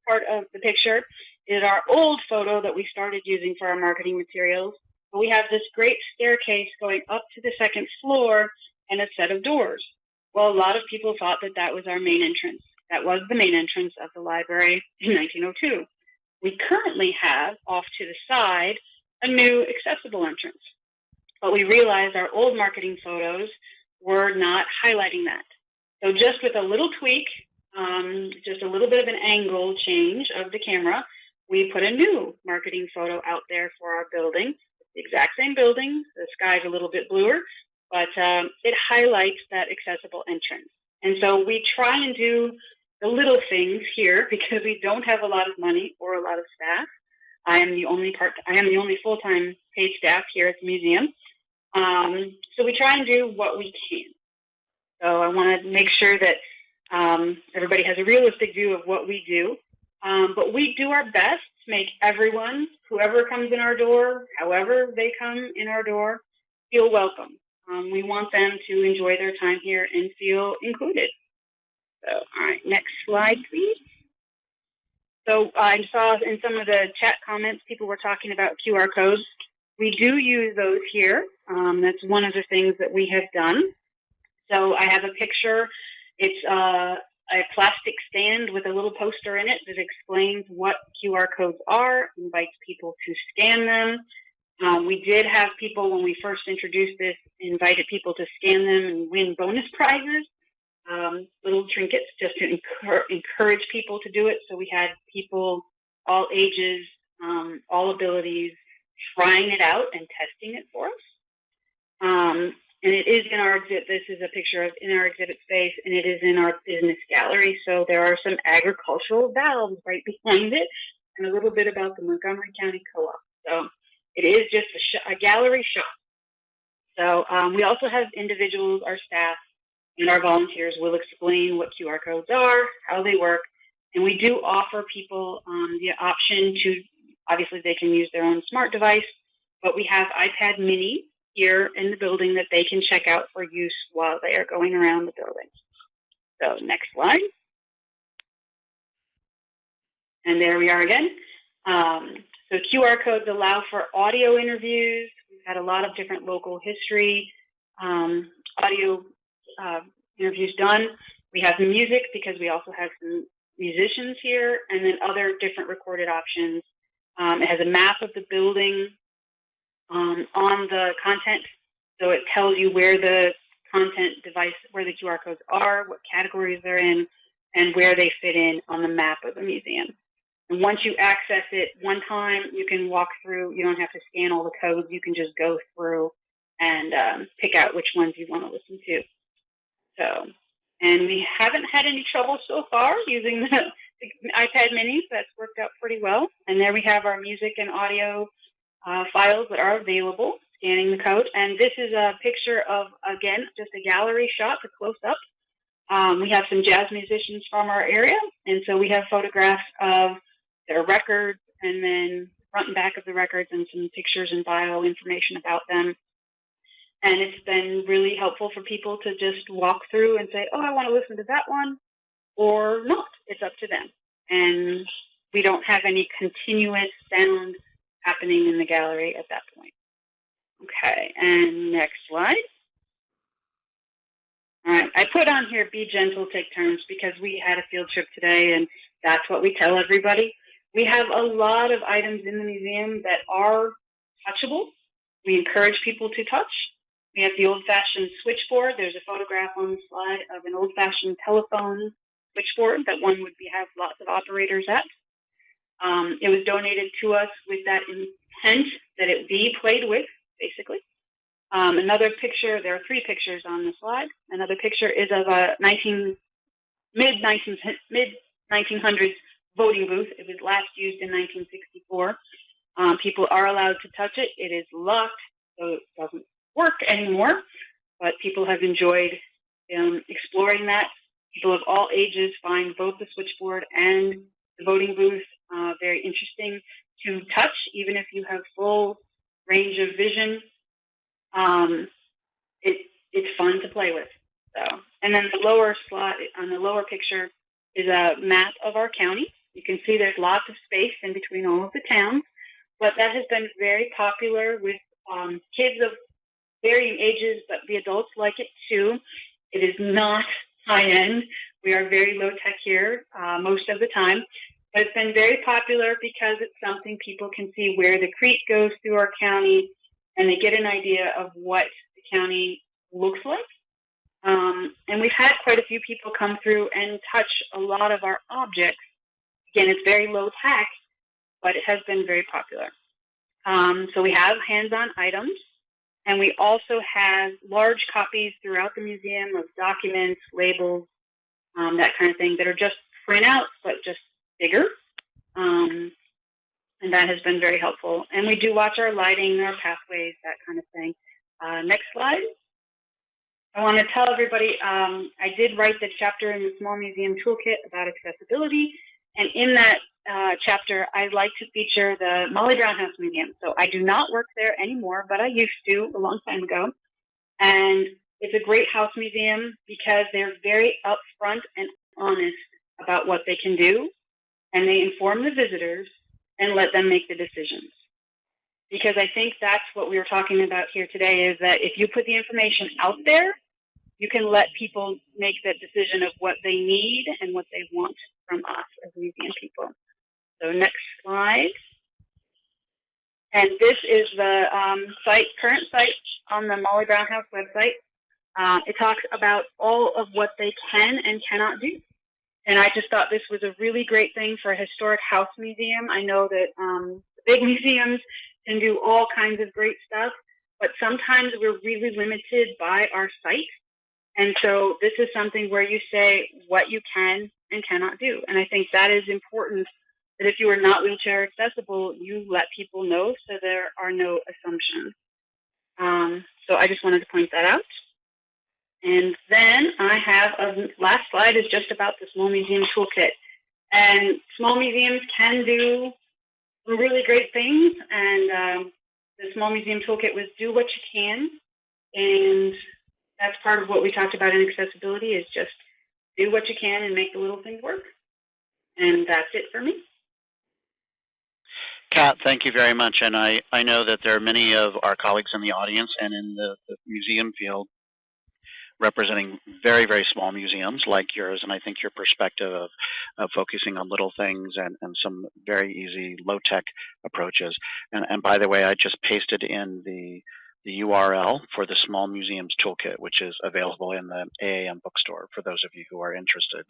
part of the picture is our old photo that we started using for our marketing materials. We have this great staircase going up to the second floor and a set of doors. Well, a lot of people thought that that was our main entrance. That was the main entrance of the library in 1902. We currently have, off to the side, a new accessible entrance. But we realized our old marketing photos were not highlighting that. So just with a little tweak, just a little bit of an angle change of the camera, we put a new marketing photo out there for our building. It's the exact same building. The sky's a little bit bluer, but it highlights that accessible entrance. And so we try and do the little things here because we don't have a lot of money or a lot of staff. I am the only full-time paid staff here at the museum. So we try and do what we can. So I want to make sure that everybody has a realistic view of what we do. But we do our best to make everyone, whoever comes in our door, however they come in our door, feel welcome. We want them to enjoy their time here and feel included. So, all right, next slide, please. So I saw in some of the chat comments, people were talking about QR codes. We do use those here. That's one of the things that we have done. So I have a picture. It's a plastic stand with a little poster in it that explains what QR codes are, invites people to scan them. We did have people, when we first introduced this, invited people to scan them and win bonus prizes. Little trinkets just to encourage people to do it. So we had people, all ages, all abilities, trying it out and testing it for us. And it is in our exhibit. This is a picture of in our exhibit space, and it is in our business gallery. So there are some agricultural valves right behind it, and a little bit about the Montgomery County Co-op. So it is just a gallery shop. So we also have individuals, our staff, and our volunteers will explain what QR codes are, how they work, and we do offer people the option to, obviously they can use their own smart device, but we have iPad mini here in the building that they can check out for use while they are going around the building. So next slide. And there we are again. So QR codes allow for audio interviews. We've had a lot of different local history audio interviews done. We have music because we also have some musicians here, and then other different recorded options. It has a map of the building on the content, so it tells you where the content device, where the QR codes are, what categories they're in, and where they fit in on the map of the museum. And once you access it one time, you can walk through. You don't have to scan all the codes. You can just go through and pick out which ones you want to listen to. So, and we haven't had any trouble so far using the iPad minis. That's worked out pretty well. And there we have our music and audio files that are available, scanning the code. And this is a picture of, again, just a gallery shot, a close-up. We have some jazz musicians from our area, and so we have photographs of their records, and then front and back of the records, and some pictures and bio information about them. And it's been really helpful for people to just walk through and say, oh, I want to listen to that one, or not. It's up to them. And we don't have any continuous sound happening in the gallery at that point. Okay, and next slide. All right, I put on here, be gentle, take turns, because we had a field trip today, and that's what we tell everybody. We have a lot of items in the museum that are touchable. We encourage people to touch. We have the old-fashioned switchboard. There's a photograph on the slide of an old-fashioned telephone switchboard that one would have lots of operators at. It was donated to us with that intent that it be played with, basically. Another picture, there are 3 pictures on the slide. Another picture is of a mid-1900s voting booth. It was last used in 1964. People are allowed to touch it. It is locked, so it doesn't work anymore, but people have enjoyed exploring that. People of all ages find both the switchboard and the voting booth very interesting to touch, even if you have full range of vision. It's fun to play with. So, and then the lower slide, on the lower picture, is a map of our county. You can see there's lots of space in between all of the towns, but that has been very popular with kids of varying ages, but the adults like it too. It is not high-end. We are very low-tech here most of the time, but it's been very popular because it's something people can see where the creek goes through our county, and they get an idea of what the county looks like. And we've had quite a few people come through and touch a lot of our objects. Again, it's very low-tech, but it has been very popular. So we have hands-on items, And we also have large copies throughout the museum of documents, labels, that kind of thing that are just printouts, but just bigger. And that has been very helpful. And we do watch our lighting, our pathways, that kind of thing. Next slide. I want to tell everybody, I did write the chapter in the Small Museum Toolkit about accessibility. And in that chapter, I like to feature the Molly Brown House Museum. So I do not work there anymore, but I used to a long time ago. And it's a great house museum because they're very upfront and honest about what they can do. And they inform the visitors and let them make the decisions. Because I think that's what we were talking about here today, is that if you put the information out there, you can let people make that decision of what they need and what they want from us as museum people. So next slide. And this is the current site on the Molly Brown House website. It talks about all of what they can and cannot do. And I just thought this was a really great thing for a historic house museum. I know that big museums can do all kinds of great stuff, but sometimes we're really limited by our site. And so this is something where you say what you can and cannot do. And I think that is important, that if you are not wheelchair accessible, you let people know so there are no assumptions. So I just wanted to point that out. And then I have a last slide is just about the Small Museum Toolkit. And small museums can do some really great things. And the Small Museum Toolkit was do what you can. And that's part of what we talked about in accessibility, is just do what you can and make the little things work. And that's it for me. Kat, thank you very much. And I know that there are many of our colleagues in the audience and in the museum field representing very, very small museums like yours, and I think your perspective of focusing on little things and some very easy low-tech approaches. And by the way, I just pasted in the URL for the Small Museums Toolkit, which is available in the AAM bookstore for those of you who are interested.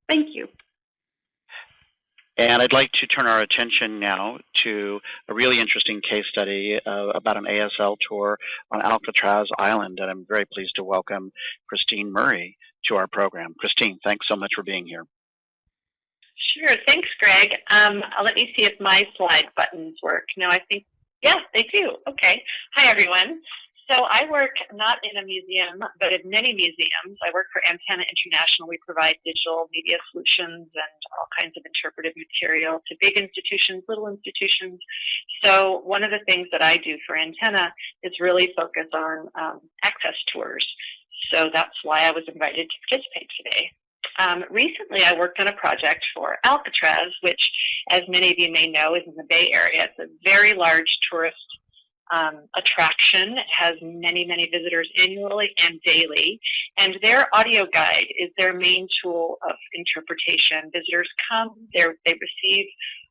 Thank you. And I'd like to turn our attention now to a really interesting case study about an ASL tour on Alcatraz Island. And I'm very pleased to welcome Christine Murray to our program. Christine, thanks so much for being here. Sure, thanks, Greg. Let me see if my slide buttons work. No, I think, yeah, they do. Okay. Hi, everyone. So I work not in a museum, but in many museums. I work for Antenna International. We provide digital media solutions and all kinds of interpretive material to big institutions, little institutions. So one of the things that I do for Antenna is really focus on access tours. So that's why I was invited to participate today. Recently, I worked on a project for Alcatraz, which, as many of you may know, is in the Bay Area. It's a very large tourist attraction. It has many, many visitors annually and daily. And their audio guide is their main tool of interpretation. Visitors come, they receive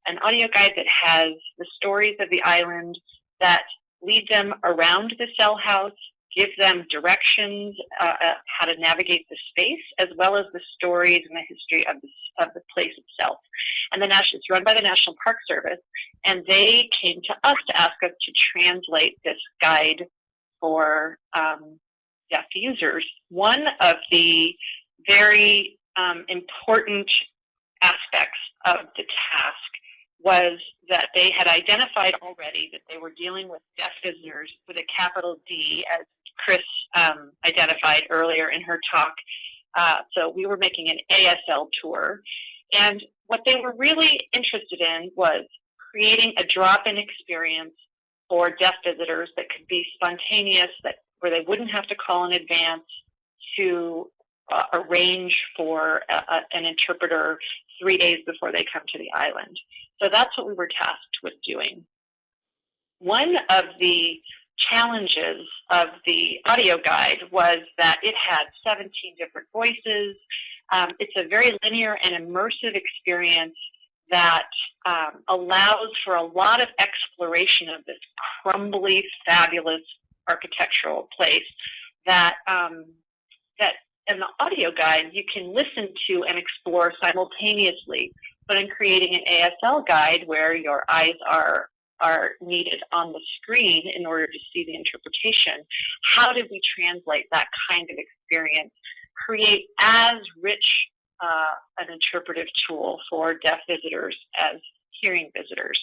an audio guide that has the stories of the island that lead them around the cell house, give them directions how to navigate the space, as well as the stories and the history of the place itself. And it's run by the National Park Service, and they came to us to ask us to translate this guide for deaf users. One of the very important aspects of the task was that they had identified already that they were dealing with deaf visitors with a capital D, as Chris identified earlier in her talk. So we were making an ASL tour. And what they were really interested in was creating a drop-in experience for deaf visitors that could be spontaneous, where they wouldn't have to call in advance to arrange for an interpreter 3 days before they come to the island. So that's what we were tasked with doing. One of the challenges of the audio guide was that it had 17 different voices. It's a very linear and immersive experience that allows for a lot of exploration of this crumbly, fabulous architectural place that in the audio guide you can listen to and explore simultaneously. But in creating an ASL guide where your eyes are are needed on the screen in order to see the interpretation, how did we translate that kind of experience, create as rich an interpretive tool for deaf visitors as hearing visitors?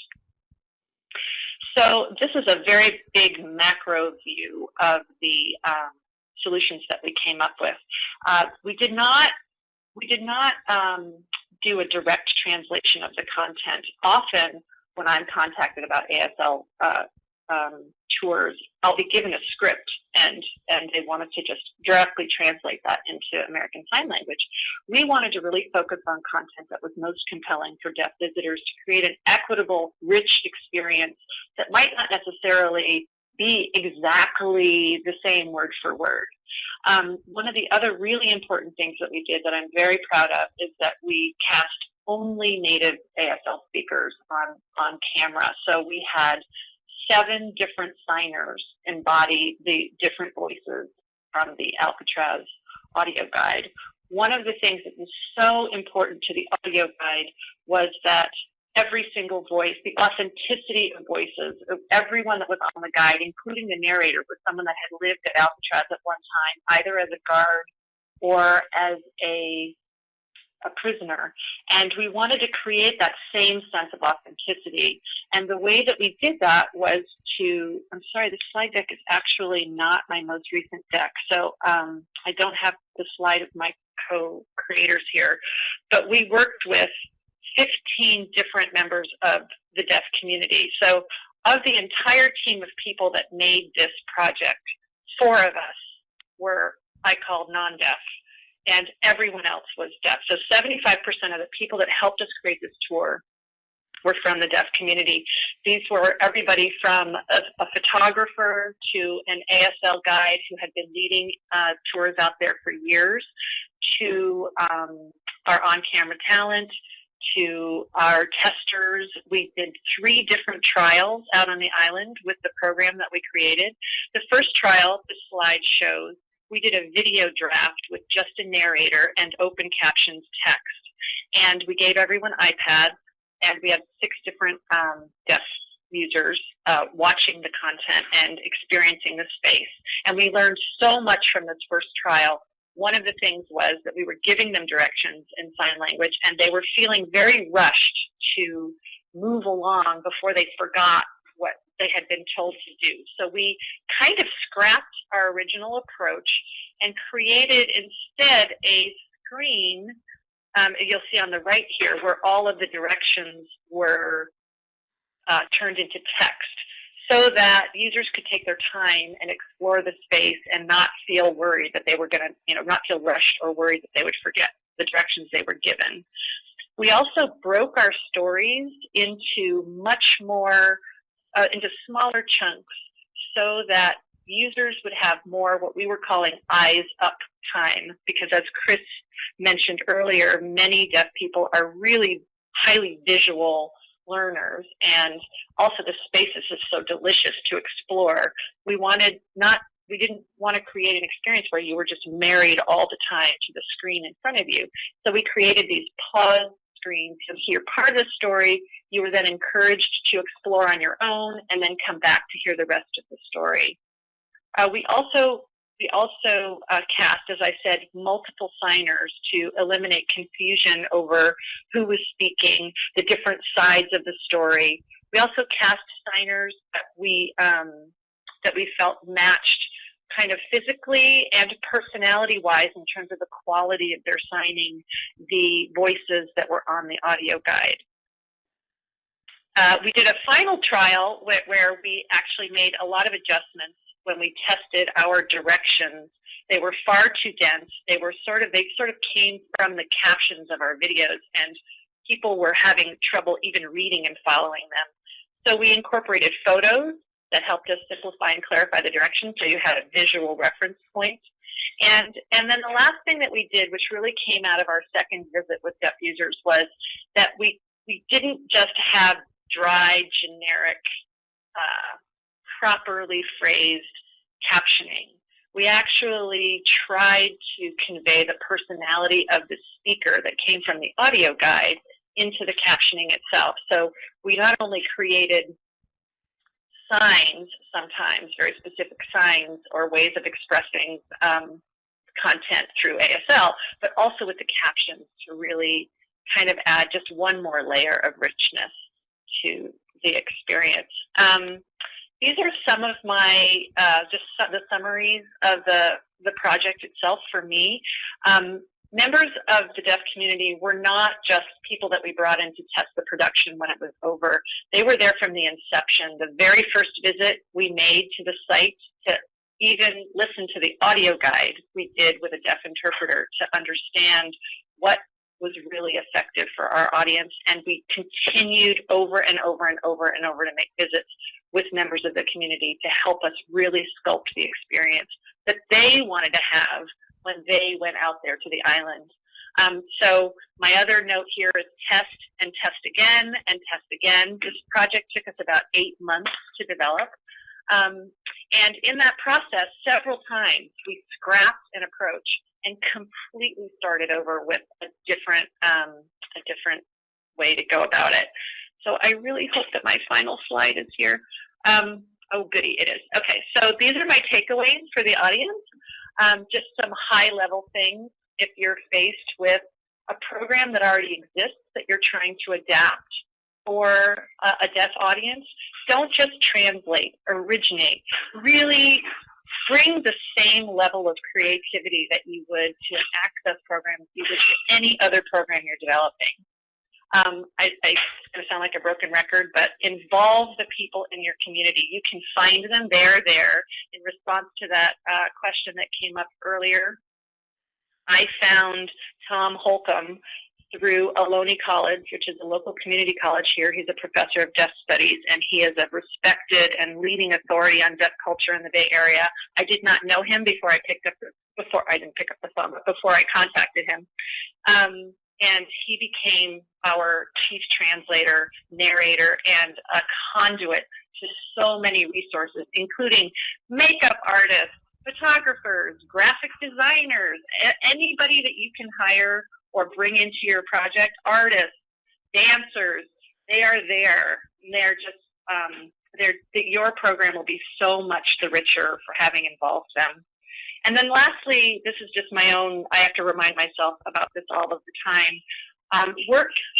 So this is a very big macro view of the solutions that we came up with. We did not do a direct translation of the content. Often, when I'm contacted about ASL tours, I'll be given a script, and they wanted to just directly translate that into American Sign Language. We wanted to really focus on content that was most compelling for deaf visitors to create an equitable, rich experience that might not necessarily be exactly the same word for word. One of the other really important things that we did that I'm very proud of is that we cast only native ASL speakers on camera. So we had 7 different signers embody the different voices from the Alcatraz audio guide. One of the things that was so important to the audio guide was that every single voice, the authenticity of voices of everyone that was on the guide, including the narrator, was someone that had lived at Alcatraz at one time, either as a guard or as a prisoner. And we wanted to create that same sense of authenticity. And the way that we did that was to, I'm sorry, the slide deck is actually not my most recent deck, so I don't have the slide of my co-creators here, but we worked with 15 different members of the deaf community. So of the entire team of people that made this project, 4 of us were, I call, non-deaf, and everyone else was deaf. So 75% of the people that helped us create this tour were from the deaf community. These were everybody from a photographer to an ASL guide who had been leading tours out there for years, to our on-camera talent, to our testers. We did 3 different trials out on the island with the program that we created. The first trial, the slide shows, we did a video draft with just a narrator and open captions text. And we gave everyone iPads, and we had 6 different deaf users watching the content and experiencing the space. And we learned so much from this first trial. One of the things was that we were giving them directions in sign language, and they were feeling very rushed to move along before they forgot what they had been told to do. So we kind of scrapped our original approach and created instead a screen, you'll see on the right here, where all of the directions were turned into text, so that users could take their time and explore the space and not feel worried that they were going to, not feel rushed or worried that they would forget the directions they were given. We also broke our stories into much more, into smaller chunks, so that users would have more what we were calling eyes up time, because as Chris mentioned earlier, many deaf people are really highly visual learners, and also the space is just so delicious to explore. We didn't want to create an experience where you were just married all the time to the screen in front of you. So we created these pause screens. You'll hear part of the story. You were then encouraged to explore on your own and then come back to hear the rest of the story. We also cast, as I said, multiple signers to eliminate confusion over who was speaking, the different sides of the story. We also cast signers that we felt matched kind of physically and personality-wise in terms of the quality of their signing the voices that were on the audio guide. We did a final trial where we actually made a lot of adjustments when we tested our directions. They were far too dense. They sort of came from the captions of our videos, and people were having trouble even reading and following them. So we incorporated photos that helped us simplify and clarify the directions, so you had a visual reference point. And then the last thing that we did, which really came out of our second visit with deaf users, was that we didn't just have dry, generic, properly phrased captioning. We actually tried to convey the personality of the speaker that came from the audio guide into the captioning itself. So we not only created signs sometimes, very specific signs or ways of expressing content through ASL, but also with the captions to really kind of add just one more layer of richness to the experience. These are some of my, the summaries of the project itself for me. Members of the deaf community were not just people that we brought in to test the production when it was over. They were there from the inception. The very first visit we made to the site to even listen to the audio guide we did with a deaf interpreter to understand what was really effective for our audience. And we continued over and over and over and over to make visits with members of the community to help us really sculpt the experience that they wanted to have when they went out there to the island. So my other note here is test and test again and test again. This project took us about 8 months to develop. And in that process, several times we scrapped an approach and completely started over with a different way to go about it. So I really hope that my final slide is here. Oh, goody, it is. Okay, so these are my takeaways for the audience. Just some high-level things. If you're faced with a program that already exists that you're trying to adapt for a deaf audience, don't just translate, originate. Really bring the same level of creativity that you would to an access program you would to any other program you're developing. It's going to sound like a broken record, but involve the people in your community. You can find them. They're there. In response to that question that came up earlier, I found Tom Holcomb through Ohlone College, which is a local community college here. He's a professor of deaf studies, and he is a respected and leading authority on deaf culture in the Bay Area. I did not know him before I didn't pick up the phone, but before I contacted him. And he became our chief translator, narrator, and a conduit to so many resources, including makeup artists, photographers, graphic designers, anybody that you can hire or bring into your project, artists, dancers. They are there. They're just, your program will be so much the richer for having involved them. And then lastly, this is just my own, I have to remind myself about this all of the time.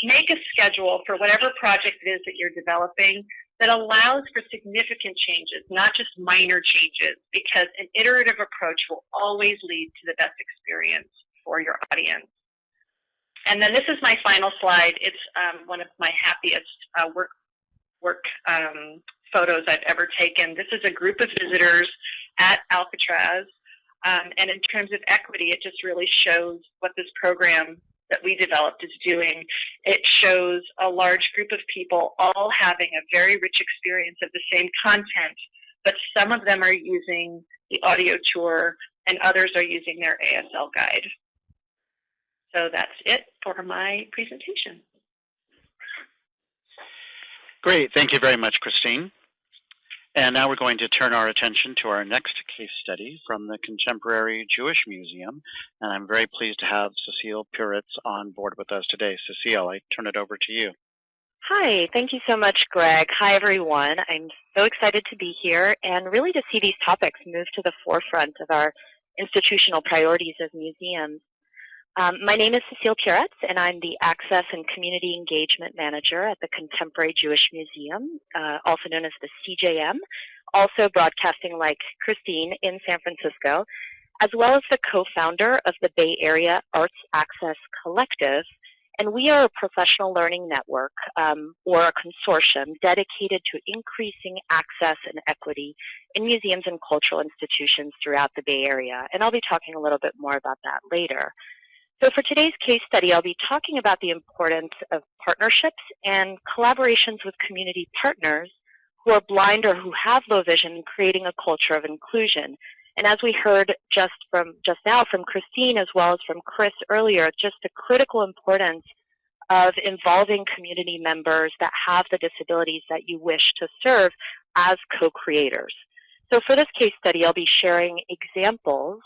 Make a schedule for whatever project it is that you're developing that allows for significant changes, not just minor changes, because an iterative approach will always lead to the best experience for your audience. And then this is my final slide. It's one of my happiest work photos I've ever taken. This is a group of visitors at Alcatraz. And in terms of equity, it just really shows what this program that we developed is doing. It shows a large group of people all having a very rich experience of the same content, but some of them are using the audio tour and others are using their ASL guide. So that's it for my presentation. Great. Thank you very much, Christine. And now we're going to turn our attention to our next case study from the Contemporary Jewish Museum. And I'm very pleased to have Cecile Puritz on board with us today. Cecile, I turn it over to you. Hi, thank you so much, Greg. Hi, everyone. I'm so excited to be here and really to see these topics move to the forefront of our institutional priorities as museums. My name is Cecile Puritz, and I'm the Access and Community Engagement Manager at the Contemporary Jewish Museum, also known as the CJM, also broadcasting like Christine in San Francisco, as well as the co-founder of the Bay Area Arts Access Collective. And we are a professional learning network, or a consortium dedicated to increasing access and equity in museums and cultural institutions throughout the Bay Area. And I'll be talking a little bit more about that later. So for today's case study, I'll be talking about the importance of partnerships and collaborations with community partners who are blind or who have low vision in creating a culture of inclusion. And as we heard just now from Christine as well as from Chris earlier, just the critical importance of involving community members that have the disabilities that you wish to serve as co-creators. So for this case study, I'll be sharing examples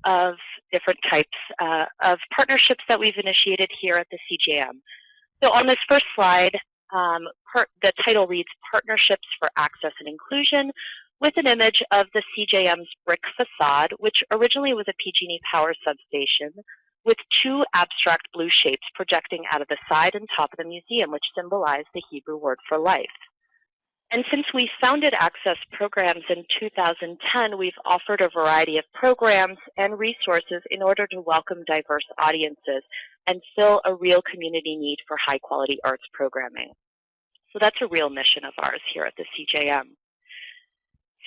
of different types of partnerships that we've initiated here at the CJM. So on this first slide, the title reads Partnerships for Access and Inclusion, with an image of the CJM's brick facade, which originally was a PG&E power substation, with two abstract blue shapes projecting out of the side and top of the museum, which symbolize the Hebrew word for life. And since we founded Access Programs in 2010, we've offered a variety of programs and resources in order to welcome diverse audiences and fill a real community need for high-quality arts programming. So that's a real mission of ours here at the CJM.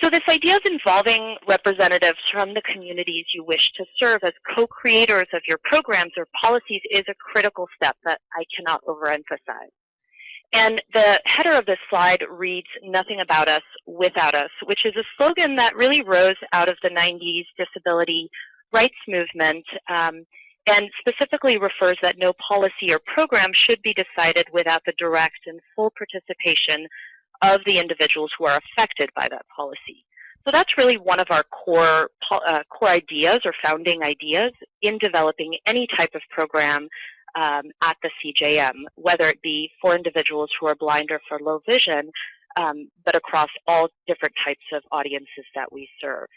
So this idea of involving representatives from the communities you wish to serve as co-creators of your programs or policies is a critical step that I cannot overemphasize. And the header of this slide reads, "Nothing about us without us," which is a slogan that really rose out of the 90s disability rights movement and specifically refers that no policy or program should be decided without the direct and full participation of the individuals who are affected by that policy. So that's really one of our core ideas or founding ideas in developing any type of program at the CJM, whether it be for individuals who are blind or for low vision, but across all different types of audiences that we serve.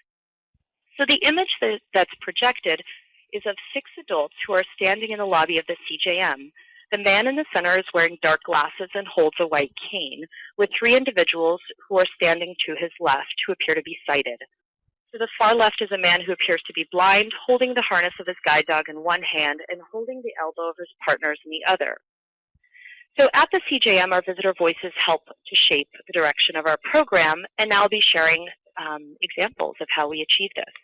So the image that's projected is of 6 adults who are standing in the lobby of the CJM. The man in the center is wearing dark glasses and holds a white cane, with 3 individuals who are standing to his left who appear to be sighted. To the far left is a man who appears to be blind, holding the harness of his guide dog in one hand and holding the elbow of his partners in the other. So at the CJM, our visitor voices help to shape the direction of our program, and now I'll be sharing examples of how we achieve this.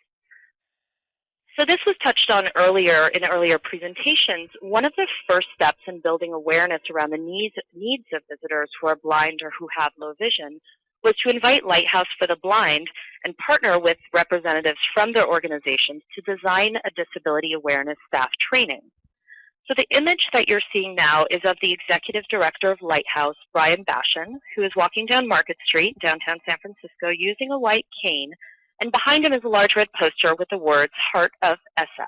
So this was touched on earlier in earlier presentations. One of the first steps in building awareness around the needs of visitors who are blind or who have low vision was to invite Lighthouse for the Blind and partner with representatives from their organizations to design a disability awareness staff training. So the image that you're seeing now is of the executive director of Lighthouse, Brian Bashan, who is walking down Market Street, downtown San Francisco, using a white cane, and behind him is a large red poster with the words Heart of SF.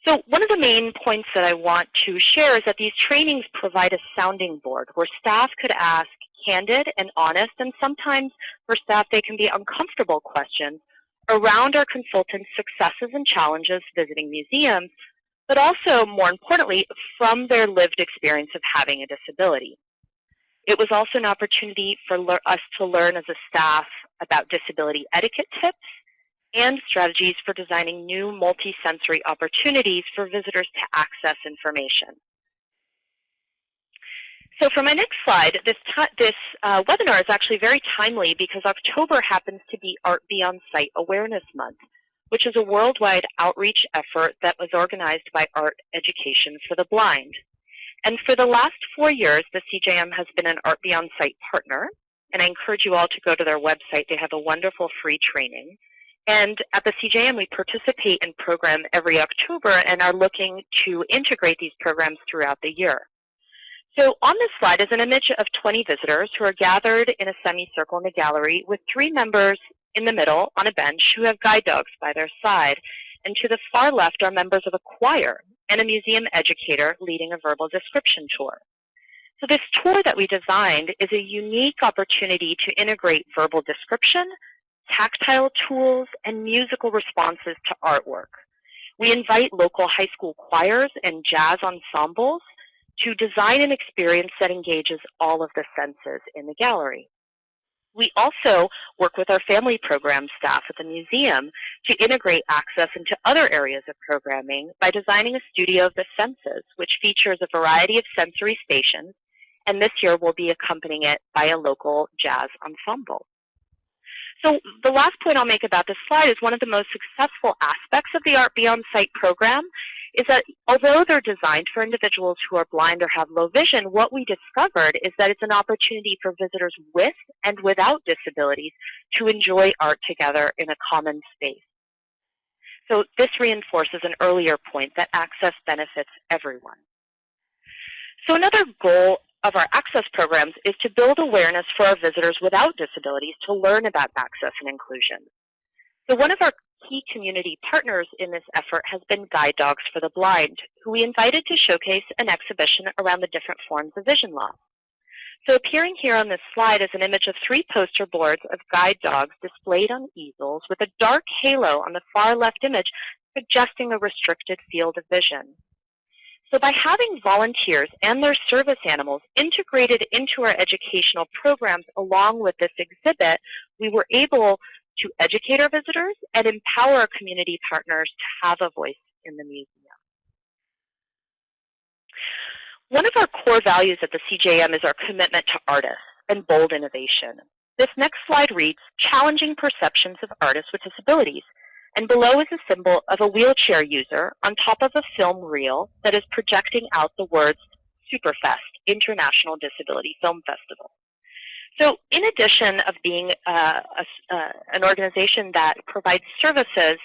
So one of the main points that I want to share is that these trainings provide a sounding board where staff could ask candid and honest, and sometimes for staff they can be uncomfortable questions around our consultants' successes and challenges visiting museums, but also, more importantly, from their lived experience of having a disability. It was also an opportunity for us to learn as a staff about disability etiquette tips and strategies for designing new multi-sensory opportunities for visitors to access information. So for my next slide, this webinar is actually very timely because October happens to be Art Beyond Sight Awareness Month, which is a worldwide outreach effort that was organized by Art Education for the Blind. And for the last 4 years, the CJM has been an Art Beyond Sight partner, and I encourage you all to go to their website. They have a wonderful free training. And at the CJM, we participate in program every October and are looking to integrate these programs throughout the year. So on this slide is an image of 20 visitors who are gathered in a semicircle in the gallery with 3 members in the middle on a bench who have guide dogs by their side. And to the far left are members of a choir and a museum educator leading a verbal description tour. So this tour that we designed is a unique opportunity to integrate verbal description, tactile tools, and musical responses to artwork. We invite local high school choirs and jazz ensembles to design an experience that engages all of the senses in the gallery. We also work with our family program staff at the museum to integrate access into other areas of programming by designing a studio of the senses, which features a variety of sensory stations, and this year we'll be accompanying it by a local jazz ensemble. So the last point I'll make about this slide is one of the most successful aspects of the Art Beyond Sight program is that although they're designed for individuals who are blind or have low vision, what we discovered is that it's an opportunity for visitors with and without disabilities to enjoy art together in a common space. So this reinforces an earlier point that access benefits everyone. So another goal of our access programs is to build awareness for our visitors without disabilities to learn about access and inclusion. So one of our key community partners in this effort has been Guide Dogs for the Blind, who we invited to showcase an exhibition around the different forms of vision loss. So appearing here on this slide is an image of 3 poster boards of guide dogs displayed on easels with a dark halo on the far left image suggesting a restricted field of vision. So by having volunteers and their service animals integrated into our educational programs along with this exhibit, we were able to educate our visitors and empower our community partners to have a voice in the museum. One of our core values at the CJM is our commitment to artists and bold innovation. This next slide reads, challenging perceptions of artists with disabilities. And below is a symbol of a wheelchair user on top of a film reel that is projecting out the words Superfest, International Disability Film Festival. So in addition of being an organization that provides services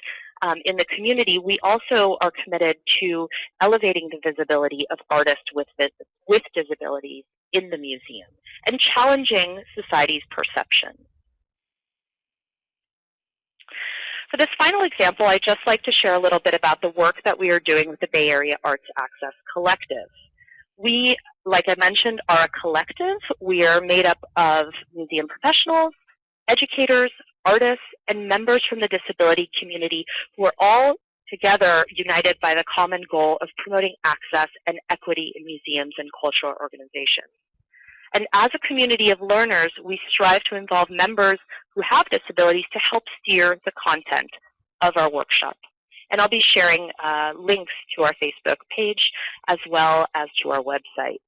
in the community, we also are committed to elevating the visibility of artists with disabilities in the museum and challenging society's perception. For this final example, I'd just like to share a little bit about the work that we are doing with the Bay Area Arts Access Collective. We, like I mentioned, are a collective. We are made up of museum professionals, educators, artists, and members from the disability community who are all together united by the common goal of promoting access and equity in museums and cultural organizations. And as a community of learners, we strive to involve members who have disabilities to help steer the content of our workshop. And I'll be sharing links to our Facebook page as well as to our website.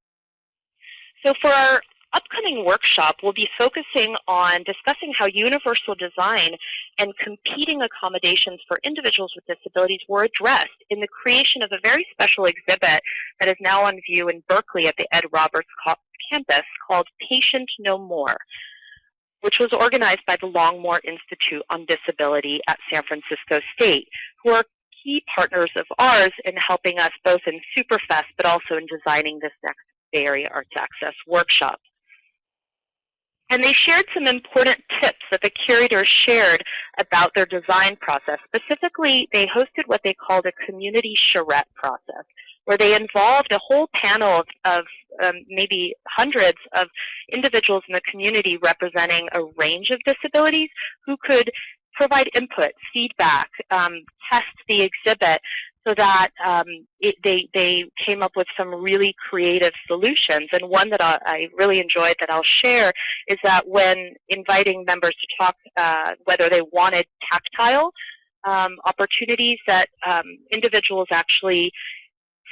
So for our upcoming workshop, we'll be focusing on discussing how universal design and competing accommodations for individuals with disabilities were addressed in the creation of a very special exhibit that is now on view in Berkeley at the Ed Roberts campus called Patient No More, which was organized by the Longmore Institute on Disability at San Francisco State, who are key partners of ours in helping us both in Superfest but also in designing this next Bay Area Arts Access workshop. And they shared some important tips that the curators shared about their design process. Specifically, they hosted what they called a community charrette process, where they involved a whole panel of maybe hundreds of individuals in the community representing a range of disabilities who could provide input, feedback, test the exhibit, so that they came up with some really creative solutions. And one that I really enjoyed that I'll share is that when inviting members to talk whether they wanted tactile opportunities, that individuals actually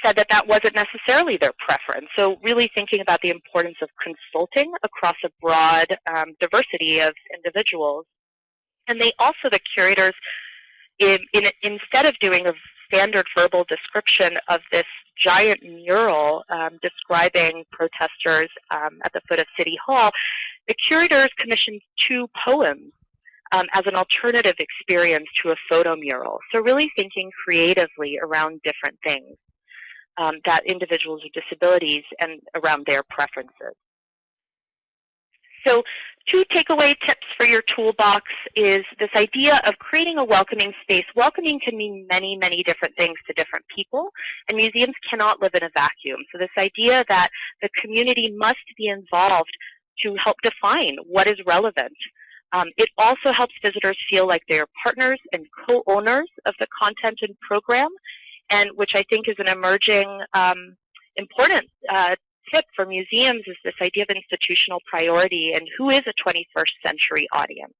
said that that wasn't necessarily their preference. So really thinking about the importance of consulting across a broad diversity of individuals. And they also, the curators, instead of doing a standard verbal description of this giant mural describing protesters at the foot of City Hall, the curators commissioned 2 poems as an alternative experience to a photo mural. So really thinking creatively around different things that individuals with disabilities and around their preferences. So 2 takeaway tips for your toolbox is this idea of creating a welcoming space. Welcoming can mean many, many different things to different people, and museums cannot live in a vacuum. So this idea that the community must be involved to help define what is relevant. It also helps visitors feel like they are partners and co-owners of the content and program, and which I think is an emerging important tip for museums is this idea of institutional priority and who is a 21st century audience.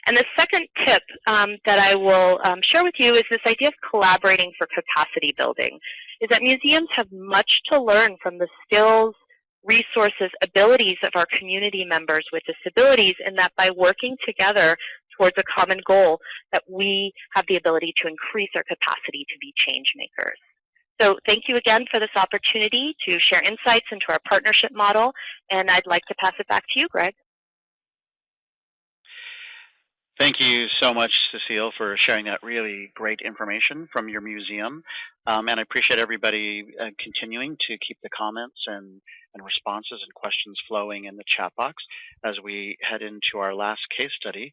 And the second tip that I will share with you is this idea of collaborating for capacity building, is that museums have much to learn from the skills, resources, abilities of our community members with disabilities, and that by working together towards a common goal, that we have the ability to increase our capacity to be change makers. So thank you again for this opportunity to share insights into our partnership model, and I'd like to pass it back to you, Greg. Thank you so much, Cecile, for sharing that really great information from your museum. And I appreciate everybody continuing to keep the comments and responses and questions flowing in the chat box as we head into our last case study,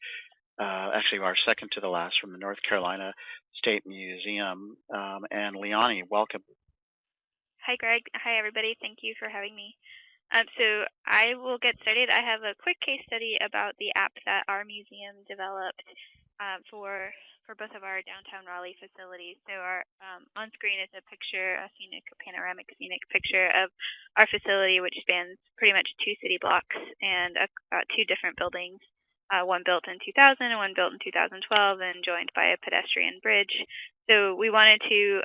actually our second to the last, from the North Carolina State Museum. And Leonie, welcome. Hi, Greg. Hi, everybody. Thank you for having me. So I will get started. I have a quick case study about the app that our museum developed for both of our downtown Raleigh facilities. So our on screen is a picture, a panoramic scenic picture of our facility, which spans pretty much 2 city blocks and 2 different buildings. One built in 2000 and one built in 2012 and joined by a pedestrian bridge. So we wanted to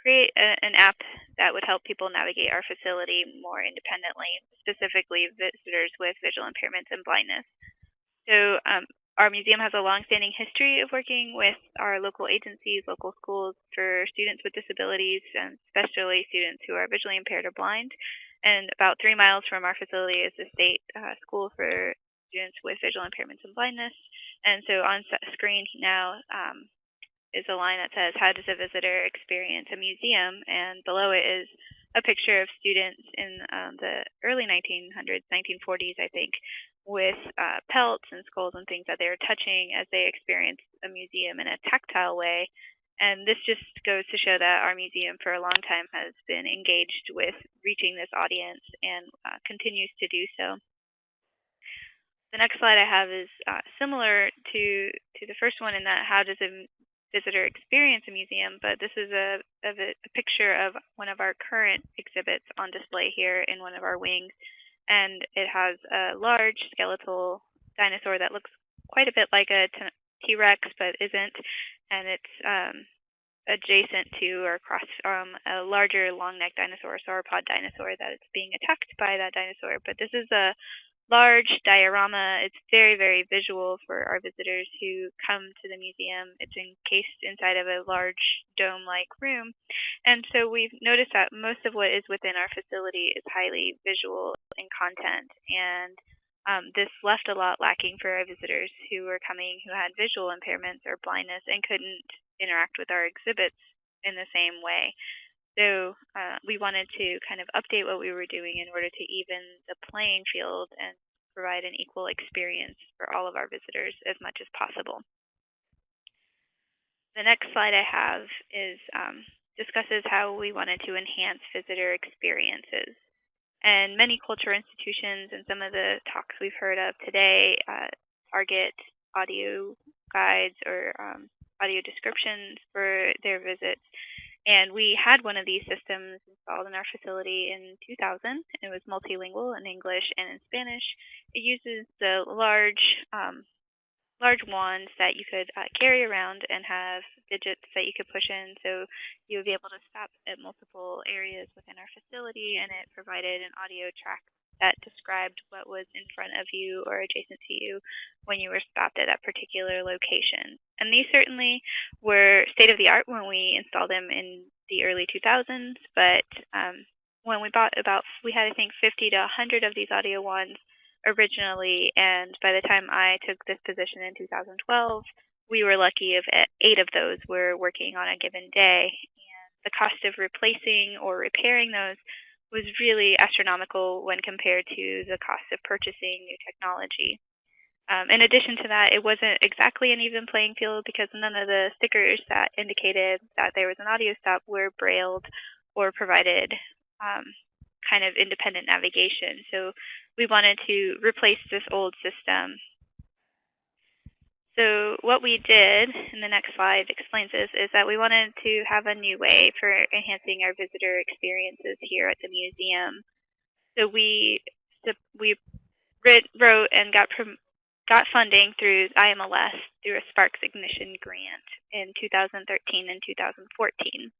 create an app that would help people navigate our facility more independently, specifically visitors with visual impairments and blindness. So our museum has a long-standing history of working with our local agencies, local schools for students with disabilities, and especially students who are visually impaired or blind. And about 3 miles from our facility is the state school for students with visual impairments and blindness. And so on screen now is a line that says, "How does a visitor experience a museum?" And below it is a picture of students in the early 1900s, 1940s, I think, with pelts and skulls and things that they were touching as they experienced a museum in a tactile way. And this just goes to show that our museum for a long time has been engaged with reaching this audience and continues to do so. The next slide I have is similar to the first one in that how does a visitor experience a museum, but this is a picture of one of our current exhibits on display here in one of our wings. And it has a large skeletal dinosaur that looks quite a bit like a T-Rex, but isn't. And it's adjacent to or across from a larger long-necked dinosaur, sauropod dinosaur, that it's being attacked by that dinosaur. But this is a large diorama. It's very, very visual for our visitors who come to the museum. It's encased inside of a large dome-like room. And so we've noticed that most of what is within our facility is highly visual in content. And this left a lot lacking for our visitors who were coming who had visual impairments or blindness and couldn't interact with our exhibits in the same way. So we wanted to kind of update what we were doing in order to even the playing field and provide an equal experience for all of our visitors as much as possible. The next slide I have is discusses how we wanted to enhance visitor experiences. And many cultural institutions and some of the talks we've heard of today target audio guides or audio descriptions for their visits. And we had one of these systems installed in our facility in 2000. It was multilingual in English and in Spanish. It uses the large wands that you could carry around and have digits that you could push in, so you would be able to stop at multiple areas within our facility, and it provided an audio track that described what was in front of you or adjacent to you when you were stopped at that particular location. And these certainly were state-of-the-art when we installed them in the early 2000s, but when we had I think 50 to 100 of these audio wands originally, and by the time I took this position in 2012, we were lucky if 8 of those were working on a given day. And the cost of replacing or repairing those was really astronomical when compared to the cost of purchasing new technology. In addition to that, it wasn't exactly an even playing field because none of the stickers that indicated that there was an audio stop were brailled or provided kind of independent navigation. So we wanted to replace this old system. So what we did, and the next slide explains this, is that we wanted to have a new way for enhancing our visitor experiences here at the museum. So we wrote and got funding through IMLS through a Sparks Ignition grant in 2013 and 2014.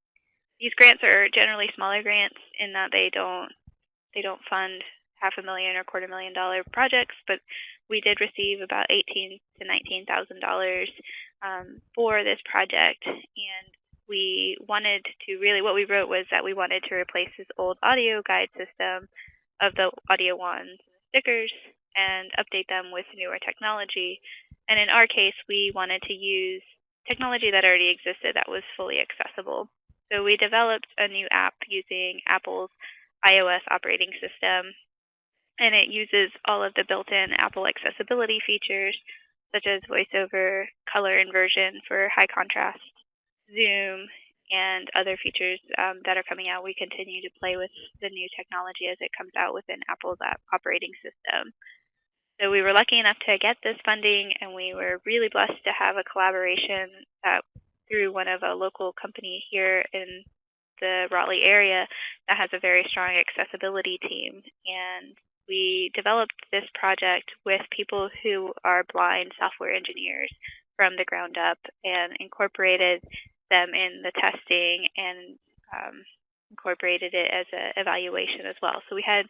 These grants are generally smaller grants in that they don't fund $500,000 or $250,000 projects, but we did receive about $18,000 to $19,000 for this project. And we wanted to what we wrote was that we wanted to replace this old audio guide system of the audio wands and stickers and update them with newer technology. And in our case, we wanted to use technology that already existed that was fully accessible. So we developed a new app using Apple's iOS operating system, and it uses all of the built-in Apple accessibility features, such as voiceover, color inversion for high contrast, zoom, and other features that are coming out. We continue to play with the new technology as it comes out within Apple's operating system. So we were lucky enough to get this funding, and we were really blessed to have a collaboration through one of a local company here in the Raleigh area that has a very strong accessibility team. And we developed this project with people who are blind software engineers from the ground up and incorporated them in the testing and incorporated it as an evaluation as well. So we had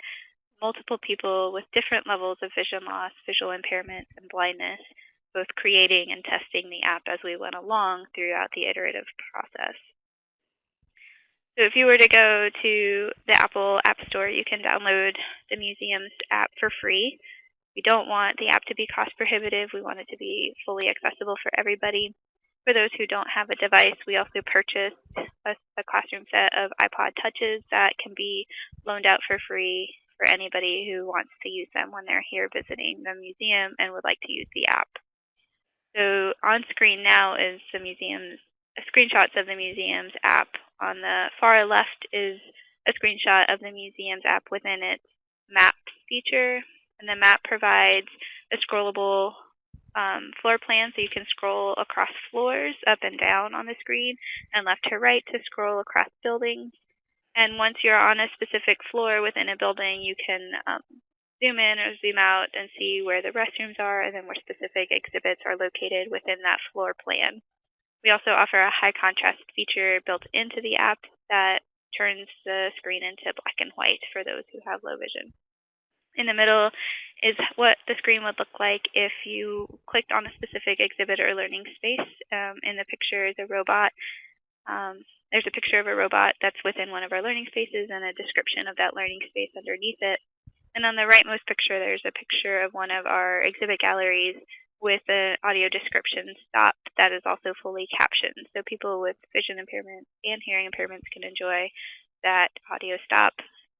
multiple people with different levels of vision loss, visual impairment, and blindness, both creating and testing the app as we went along throughout the iterative process. So if you were to go to the Apple App Store, you can download the Museums app for free. We don't want the app to be cost prohibitive. We want it to be fully accessible for everybody. For those who don't have a device, we also purchased a classroom set of iPod Touches that can be loaned out for free for anybody who wants to use them when they're here visiting the museum and would like to use the app. So on screen now is the museum's screenshots of the museum's app. On the far left is a screenshot of the museum's app within its Maps feature, and the map provides a scrollable floor plan, so you can scroll across floors up and down on the screen and left to right to scroll across buildings. And once you're on a specific floor within a building, you can zoom in or zoom out and see where the restrooms are and then where specific exhibits are located within that floor plan. We also offer a high contrast feature built into the app that turns the screen into black and white for those who have low vision. In the middle is what the screen would look like if you clicked on a specific exhibit or learning space. In the picture is a robot. There's a picture of a robot that's within one of our learning spaces and a description of that learning space underneath it. And on the rightmost picture, there's a picture of one of our exhibit galleries with an audio description stop that is also fully captioned. So people with vision impairment and hearing impairments can enjoy that audio stop.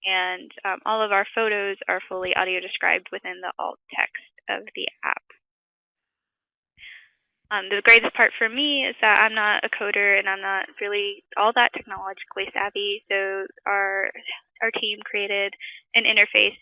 And all of our photos are fully audio described within the alt text of the app. The greatest part for me is that I'm not a coder and I'm not really all that technologically savvy. So our team created an interface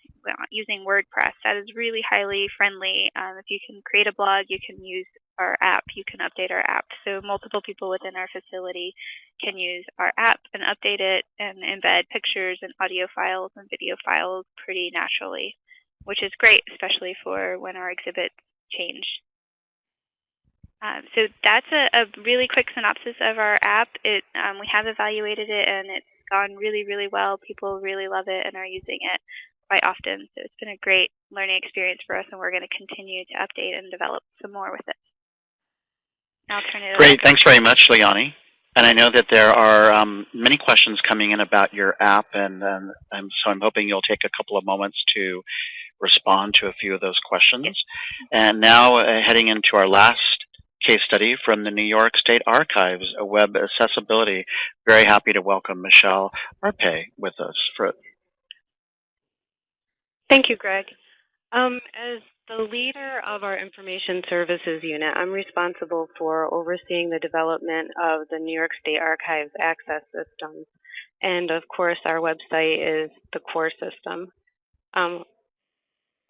using WordPress that is really highly friendly. If you can create a blog, you can use our app. You can update our app. So multiple people within our facility can use our app and update it and embed pictures and audio files and video files pretty naturally, which is great, especially for when our exhibits change. So that's a really quick synopsis of our app. We have evaluated it, and it's gone really, really well. People really love it and are using it quite often. So it's been a great learning experience for us, and we're going to continue to update and develop some more with it. Now I'll turn it over. Great. Thanks very much, Leonie. And I know that there are many questions coming in about your app, and so I'm hoping you'll take a couple of moments to respond to a few of those questions. Yes. And now heading into our last case study from the New York State Archives, a web accessibility. Very happy to welcome Michelle Arpe with us. Thank you, Greg. As the leader of our Information Services Unit, I'm responsible for overseeing the development of the New York State Archives access systems. And of course, our website is the core system.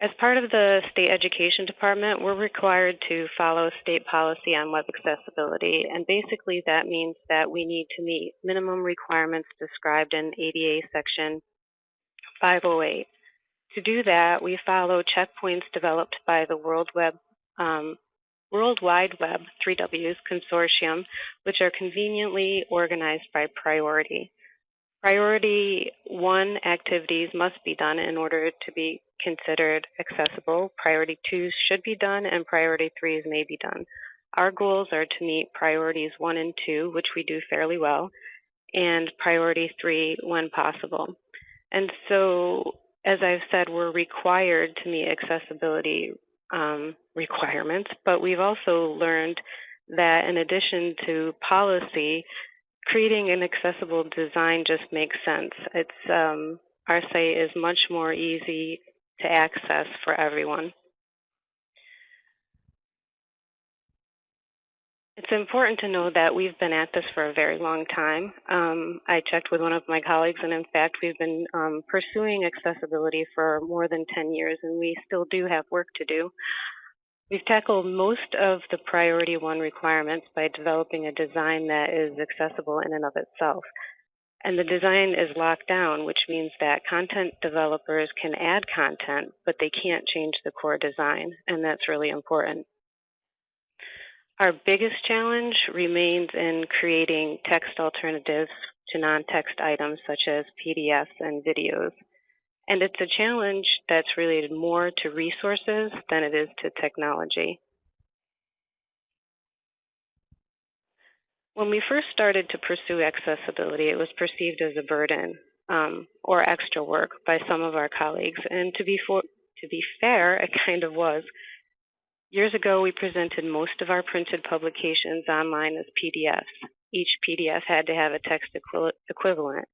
As part of the State Education Department, we're required to follow state policy on web accessibility. And basically that means that we need to meet minimum requirements described in ADA Section 508. To do that, we follow checkpoints developed by the World Wide Web 3Ws Consortium, which are conveniently organized by priority. Priority 1 activities must be done in order to be considered accessible. Priority 2 should be done, and priority 3s may be done. Our goals are to meet priorities 1 and 2, which we do fairly well, and priority 3 when possible. And so, as I've said, we're required to meet accessibility requirements, but we've also learned that in addition to policy, creating an accessible design just makes sense. Our site is much more easy to access for everyone. It's important to know that we've been at this for a very long time. I checked with one of my colleagues, and in fact, we've been pursuing accessibility for more than 10 years, and we still do have work to do. We've tackled most of the priority 1 requirements by developing a design that is accessible in and of itself. And the design is locked down, which means that content developers can add content, but they can't change the core design, and that's really important. Our biggest challenge remains in creating text alternatives to non-text items such as PDFs and videos. And it's a challenge that's related more to resources than it is to technology. When we first started to pursue accessibility, it was perceived as a burden or extra work by some of our colleagues. And to be fair, it kind of was. Years ago, we presented most of our printed publications online as PDFs. Each PDF had to have a text equivalent.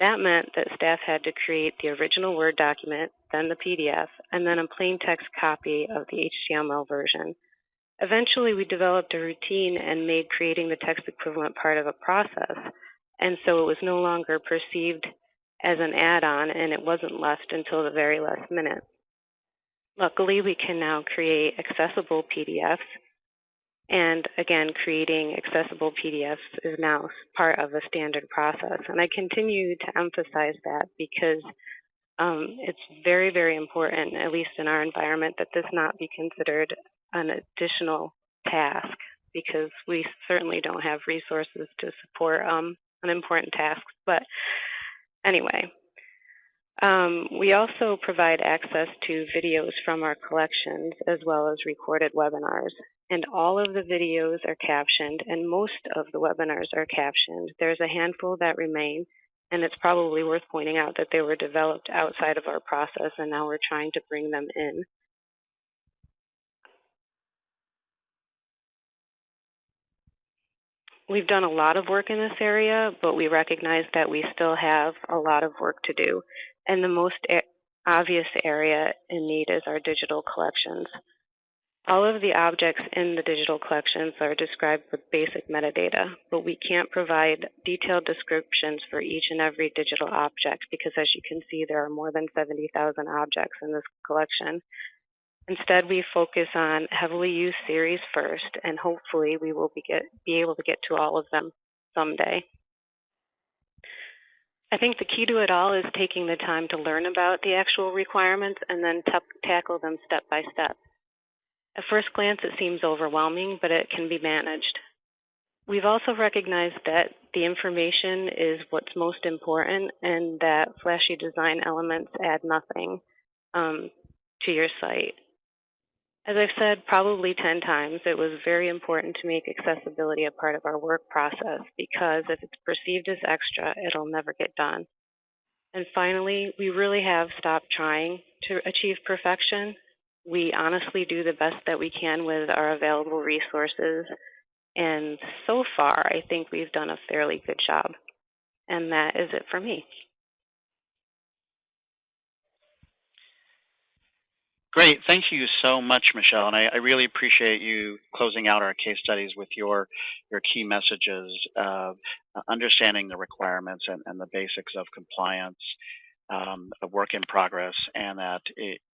That meant that staff had to create the original Word document, then the PDF, and then a plain text copy of the HTML version. Eventually, we developed a routine and made creating the text equivalent part of a process, and so it was no longer perceived as an add-on, and it wasn't left until the very last minute. Luckily, we can now create accessible PDFs, and again, creating accessible PDFs is now part of a standard process. And I continue to emphasize that because it's very, very important, at least in our environment, that this not be considered an additional task, because we certainly don't have resources to support unimportant tasks. But anyway. We also provide access to videos from our collections as well as recorded webinars. And all of the videos are captioned, and most of the webinars are captioned. There's a handful that remain, and it's probably worth pointing out that they were developed outside of our process, and now we're trying to bring them in. We've done a lot of work in this area, but we recognize that we still have a lot of work to do. And the most obvious area in need is our digital collections. All of the objects in the digital collections are described with basic metadata, but we can't provide detailed descriptions for each and every digital object because, as you can see, there are more than 70,000 objects in this collection. Instead, we focus on heavily used series first, and hopefully we will be able to get to all of them someday. I think the key to it all is taking the time to learn about the actual requirements and then tackle them step by step. At first glance, it seems overwhelming, but it can be managed. We've also recognized that the information is what's most important and that flashy design elements add nothing to your site. As I've said probably 10 times, it was very important to make accessibility a part of our work process because if it's perceived as extra, it'll never get done. And finally, we really have stopped trying to achieve perfection. We honestly do the best that we can with our available resources. And so far, I think we've done a fairly good job. And that is it for me. Great. Thank you so much, Michelle. And I really appreciate you closing out our case studies with your key messages of understanding the requirements and the basics of compliance, a work in progress, and that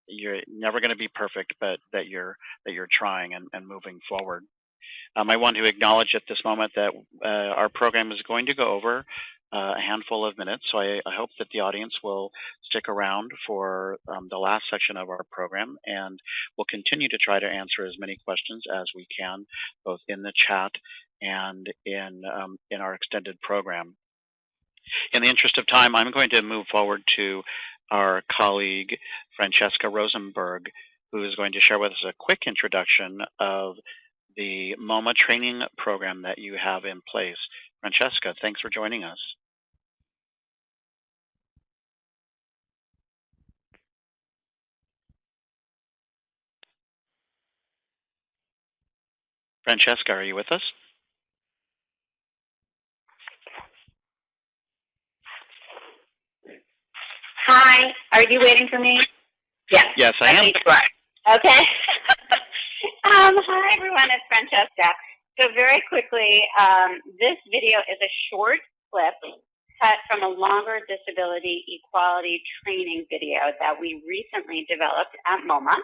you're never going to be perfect, but that you're trying and moving forward. I want to acknowledge at this moment that our program is going to go over a handful of minutes, so I hope that the audience will stick around for the last section of our program, and we'll continue to try to answer as many questions as we can, both in the chat and in our extended program. In the interest of time, I'm going to move forward to our colleague, Francesca Rosenberg, who is going to share with us a quick introduction of the MoMA training program that you have in place. Francesca, thanks for joining us. Francesca, are you with us? Hi, are you waiting for me? Yes. Yes, I am. think you are. Okay. Hi, everyone. It's Francesca. So very quickly, this video is a short clip cut from a longer disability equality training video that we recently developed at MoMA.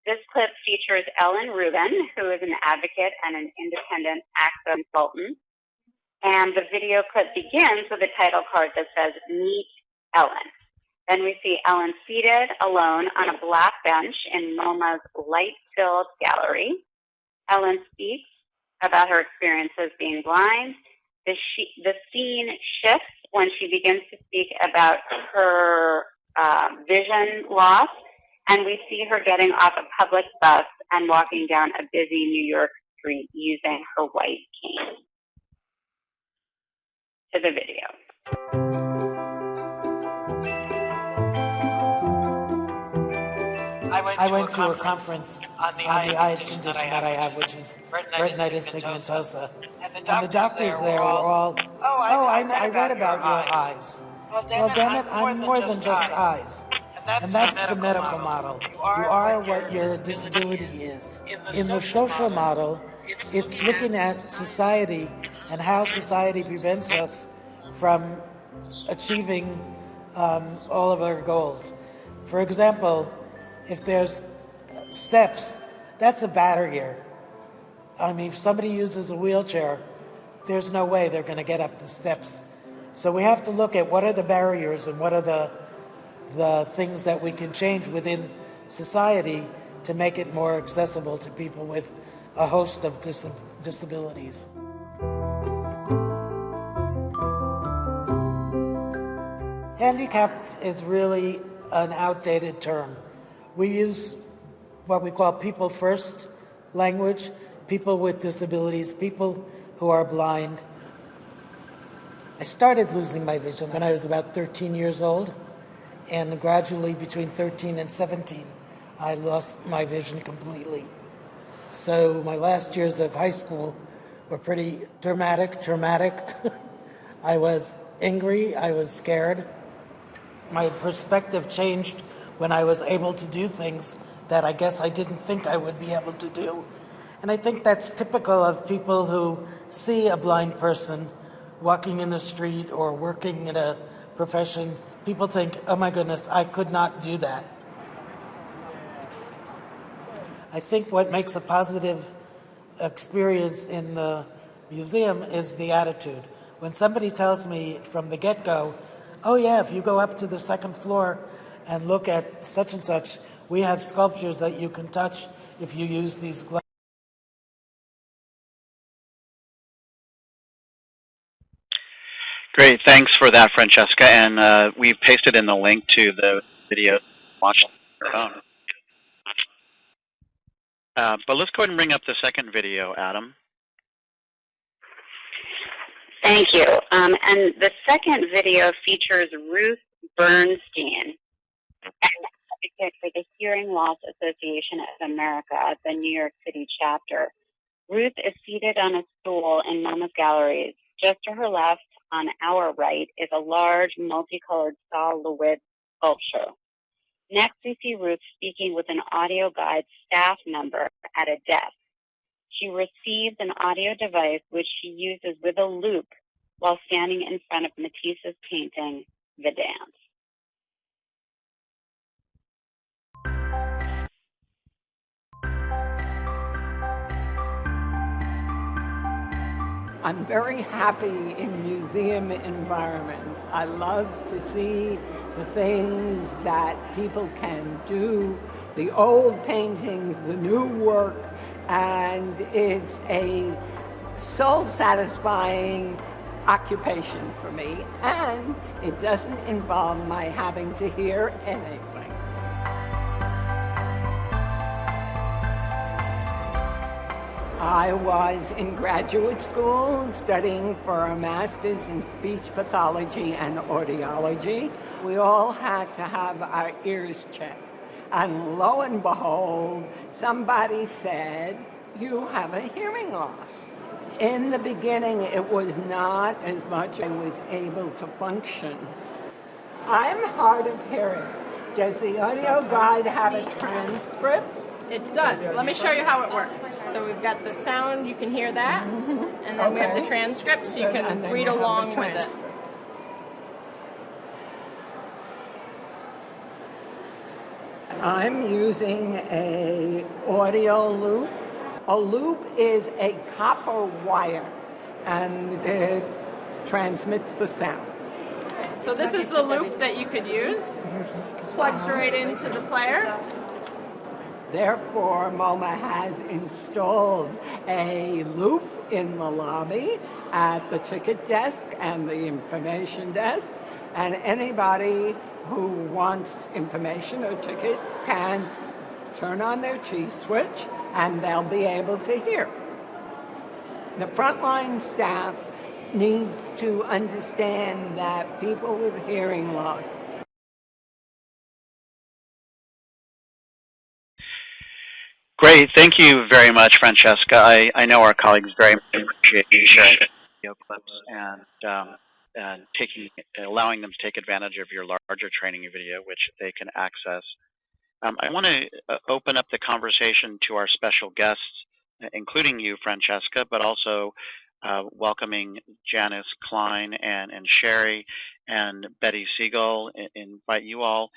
This clip features Ellen Rubin, who is an advocate and an independent access consultant. And the video clip begins with a title card that says, Meet Ellen. Then we see Ellen seated alone on a black bench in MoMA's light-filled gallery. Ellen speaks about her experiences being blind. The scene shifts when she begins to speak about her vision loss, and we see her getting off a public bus and walking down a busy New York street using her white cane. To the video. I went to a conference on the eye condition that I have, which is retinitis pigmentosa. And the doctors there were all, oh, I read about your eyes. Well, damn it, I'm more than just eyes. And that's the medical model. You are what your disability is. In the social model, it's looking at society and how society prevents us from achieving all of our goals. For example, if there's steps, that's a barrier. I mean, if somebody uses a wheelchair, there's no way they're going to get up the steps. So we have to look at what are the barriers and what are the things that we can change within society to make it more accessible to people with a host of disabilities. Handicapped is really an outdated term. We use what we call people first language, people with disabilities, people who are blind. I started losing my vision when I was about 13 years old, and gradually between 13 and 17, I lost my vision completely. So my last years of high school were pretty traumatic. I was angry, I was scared. My perspective changed when I was able to do things that I guess I didn't think I would be able to do. And I think that's typical of people who see a blind person walking in the street or working in a profession. People think, oh my goodness, I could not do that. I think what makes a positive experience in the museum is the attitude. When somebody tells me from the get-go, oh yeah, if you go up to the second floor and look at such and such, we have sculptures that you can touch if you use these gloves. Great, thanks for that, Francesca. And we pasted in the link to the video. Watch on your own. But let's go ahead and bring up the second video, Adam. Thank you. And the second video features Ruth Bernstein, an advocate for the Hearing Loss Association of America, the New York City chapter. Ruth is seated on a stool in MoMA's galleries. Just to her left, on our right, is a large multicolored Sol LeWitt sculpture. Next, we see Ruth speaking with an audio guide staff member at a desk. She receives an audio device which she uses with a loop while standing in front of Matisse's painting, The Dance. I'm very happy in museum environments. I love to see the things that people can do, the old paintings, the new work, and it's a soul-satisfying occupation for me, and it doesn't involve my having to hear anything. I was in graduate school studying for a master's in speech pathology and audiology. We all had to have our ears checked. And lo and behold, somebody said, you have a hearing loss. In the beginning, it was not as much I was able to function. I'm hard of hearing. Does the audio guide have a transcript? It does. Let me show you how it works. So we've got the sound, you can hear that, and then we have the transcript, so you can read along with it. I'm using a audio loop. A loop is a copper wire, and it transmits the sound. So this is the loop that you could use. Plugs right into the player. Therefore, MoMA has installed a loop in the lobby at the ticket desk and the information desk, and anybody who wants information or tickets can turn on their T-switch and they'll be able to hear. The frontline staff needs to understand that people with hearing loss Great. Thank you very much, Francesca. I know our colleagues very much appreciate you sharing video clips and allowing them to take advantage of your larger training video, which they can access. I want to open up the conversation to our special guests, including you, Francesca, but also welcoming Janice Klein and Sherry and Betty Siegel. Invite you all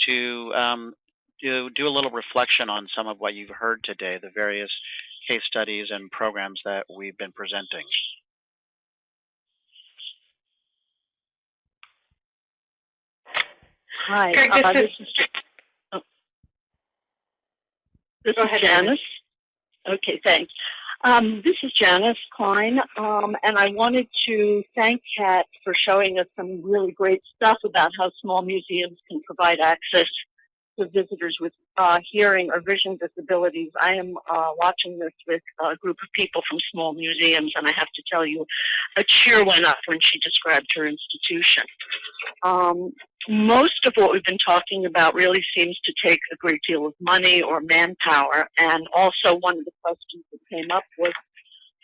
to do a little reflection on some of what you've heard today, the various case studies and programs that we've been presenting. Hi, this is Janice. Okay, thanks. This is Janice Klein, and I wanted to thank Kat for showing us some really great stuff about how small museums can provide access to visitors with hearing or vision disabilities. I am watching this with a group of people from small museums, and I have to tell you, a cheer went up when she described her institution. Most of what we've been talking about really seems to take a great deal of money or manpower, and also one of the questions that came up was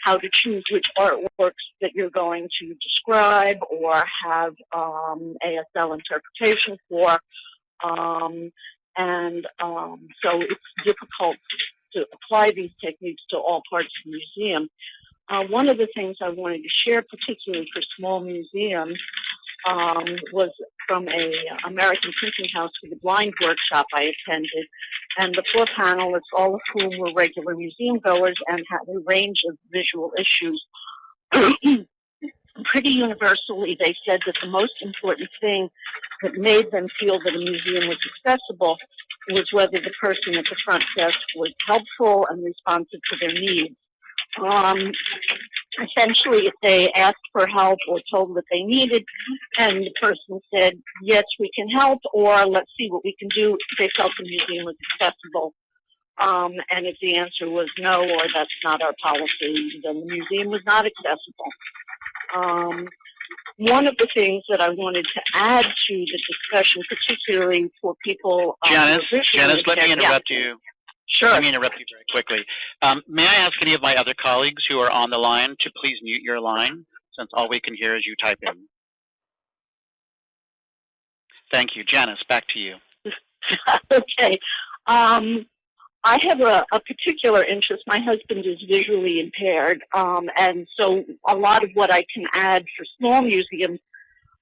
how to choose which artworks that you're going to describe or have ASL interpretation for. So it's difficult to apply these techniques to all parts of the museum. One of the things I wanted to share, particularly for small museums, was from a American Printing House for the Blind workshop I attended, and the 4 panelists, all of whom were regular museum goers and had a range of visual issues. Pretty universally, they said that the most important thing that made them feel that a museum was accessible was whether the person at the front desk was helpful and responsive to their needs. Essentially, if they asked for help or told what they needed, and the person said, yes, we can help, or let's see what we can do, they felt the museum was accessible. And if the answer was no, or that's not our policy, then the museum was not accessible. One of the things that I wanted to add to the discussion, particularly for people... Janice, let me interrupt you. Sure. Let me interrupt you very quickly. May I ask any of my other colleagues who are on the line to please mute your line, since all we can hear is you type in. Thank you. Janice, back to you. Okay. I have a particular interest. My husband is visually impaired, and so a lot of what I can add for small museums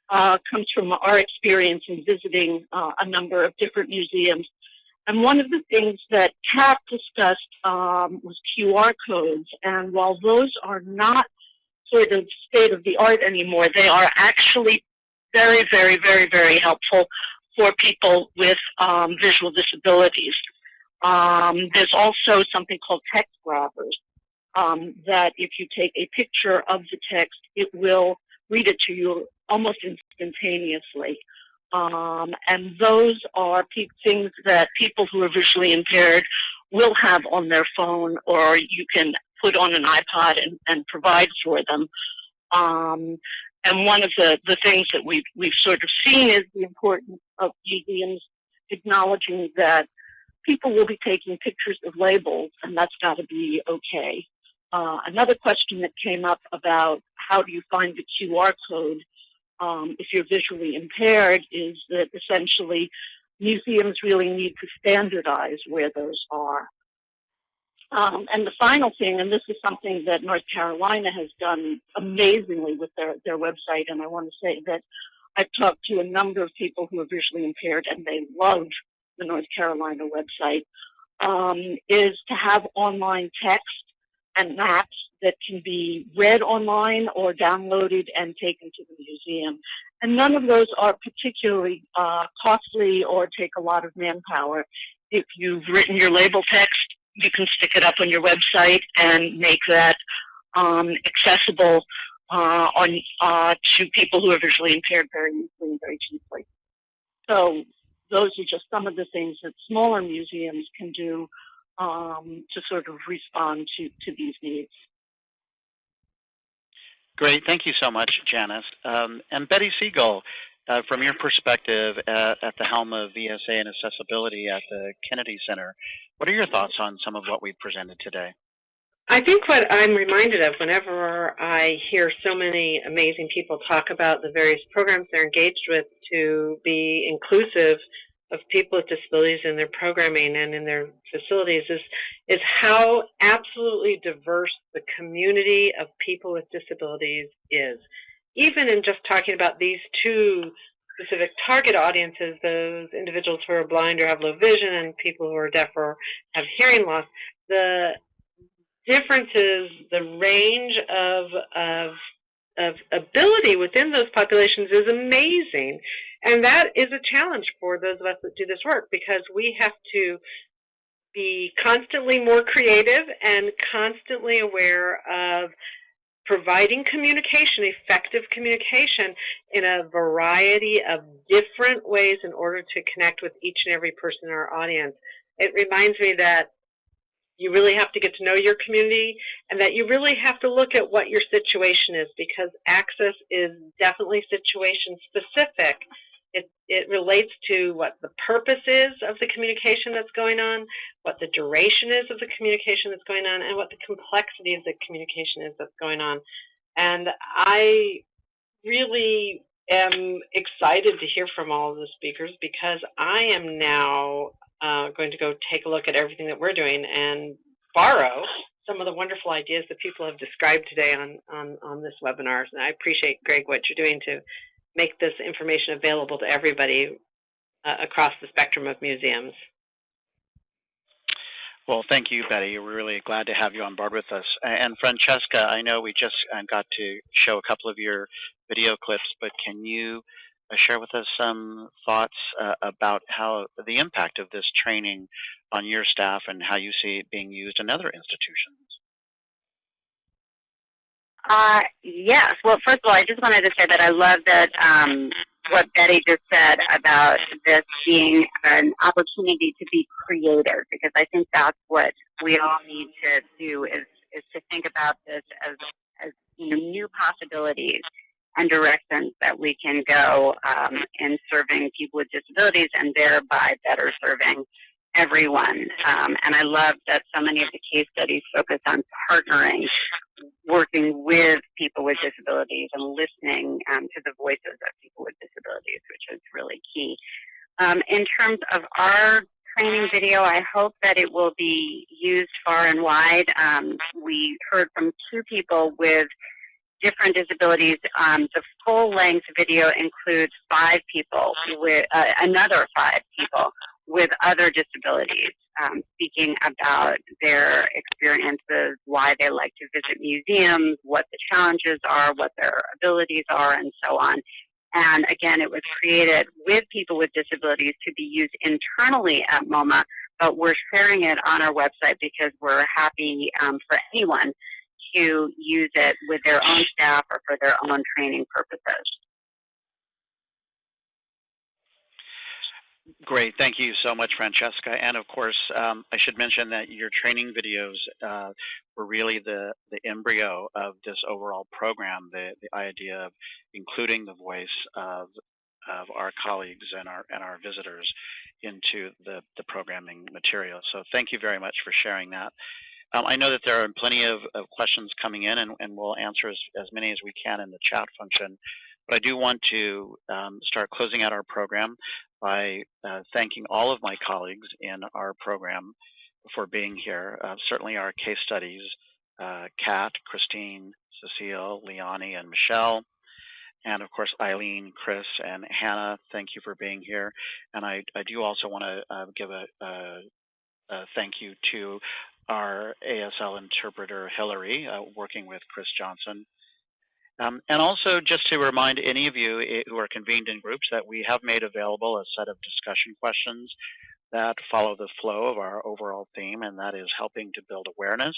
comes from our experience in visiting a number of different museums. And one of the things that Kat discussed was QR codes, and while those are not sort of state-of-the-art anymore, they are actually very, very, very, very helpful for people with visual disabilities. There's also something called text grabbers, that if you take a picture of the text, it will read it to you almost instantaneously. And those are things that people who are visually impaired will have on their phone, or you can put on an iPod and provide for them. And one of the things that we've sort of seen is the importance of museums acknowledging that people will be taking pictures of labels, and that's got to be okay. Another question that came up about how do you find the QR code if you're visually impaired is that essentially museums really need to standardize where those are. And the final thing, and this is something that North Carolina has done amazingly with their website, and I want to say that I've talked to a number of people who are visually impaired, and they love the North Carolina website, is to have online text and maps that can be read online or downloaded and taken to the museum. And none of those are particularly costly or take a lot of manpower. If you've written your label text, you can stick it up on your website and make that accessible to people who are visually impaired very easily and very cheaply. So those are just some of the things that smaller museums can do to sort of respond to these needs. Great. Thank you so much, Janice. And Betty Siegel, from your perspective at the helm of VSA and accessibility at the Kennedy Center, what are your thoughts on some of what we presented today? I think what I'm reminded of whenever I hear so many amazing people talk about the various programs they're engaged with to be inclusive of people with disabilities in their programming and in their facilities is how absolutely diverse the community of people with disabilities is. Even in just talking about these two specific target audiences, those individuals who are blind or have low vision and people who are deaf or have hearing loss, the differences, the range of ability within those populations is amazing. And that is a challenge for those of us that do this work, because we have to be constantly more creative and constantly aware of providing communication, effective communication, in a variety of different ways in order to connect with each and every person in our audience. It reminds me that you really have to get to know your community, and that you really have to look at what your situation is, because access is definitely situation specific. It relates to what the purpose is of the communication that's going on, what the duration is of the communication that's going on, and what the complexity of the communication is that's going on. And I really am excited to hear from all of the speakers, because I am now going to go take a look at everything that we're doing and borrow some of the wonderful ideas that people have described today on this webinar. And I appreciate, Greg, what you're doing to make this information available to everybody across the spectrum of museums. Well, thank you, Betty. We're really glad to have you on board with us. And Francesca, I know we just got to show a couple of your video clips, but can you share with us some thoughts about how the impact of this training on your staff and how you see it being used in other institutions? Yes. Well, first of all, I just wanted to say that I love that what Betty just said about this being an opportunity to be creative, because I think that's what we all need to do is to think about this as new possibilities and directions that we can go in serving people with disabilities, and thereby better serving everyone. And I love that so many of the case studies focus on partnering, working with people with disabilities and listening to the voices of people with disabilities, which is really key. In terms of our training video, I hope that it will be used far and wide. We heard from 2 people with different disabilities. The full-length video includes 5 people with another 5 people with other disabilities, speaking about their experiences, why they like to visit museums, what the challenges are, what their abilities are, and so on. And again, it was created with people with disabilities to be used internally at MoMA, but we're sharing it on our website because we're happy for anyone to use it with their own staff or for their own training purposes. Great. Thank you so much, Francesca. And of course, I should mention that your training videos were really the embryo of this overall program, the idea of including the voice of our colleagues and our visitors into the programming material. So thank you very much for sharing that. I know that there are plenty of questions coming in, and we'll answer as many as we can in the chat function. But I do want to start closing out our program by thanking all of my colleagues in our program, for being here. Certainly our case studies, Kat, Christine, Cecile, Leonie, and Michelle, and of course Eileen, Chris, and Hannah, thank you for being here. And I do also want to give a thank you to our ASL interpreter, Hillary, working with Chris Johnson. And also just to remind any of you who are convened in groups that we have made available a set of discussion questions that follow the flow of our overall theme, and that is helping to build awareness,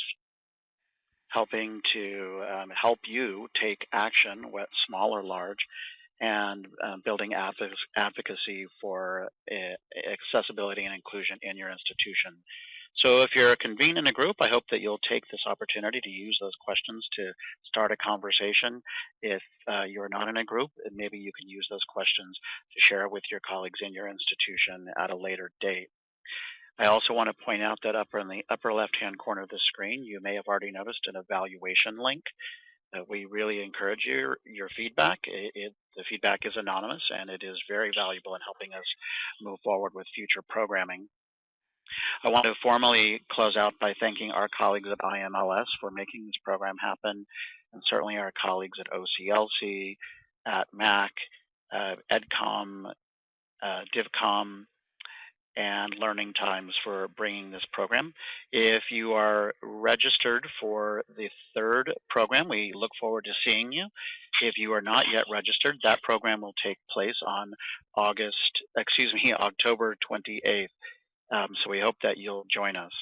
helping to help you take action, small or large, and building advocacy for accessibility and inclusion in your institution. So if you're convened in a group, I hope that you'll take this opportunity to use those questions to start a conversation. If you're not in a group, maybe you can use those questions to share with your colleagues in your institution at a later date. I also want to point out that in the upper left-hand corner of the screen, you may have already noticed an evaluation link. We really encourage your feedback. The feedback is anonymous, and it is very valuable in helping us move forward with future programming. I want to formally close out by thanking our colleagues at IMLS for making this program happen, and certainly our colleagues at OCLC, at MAC, EdCom, DivCom, and Learning Times for bringing this program. If you are registered for the third program, we look forward to seeing you. If you are not yet registered, that program will take place on October 28th. So we hope that you'll join us.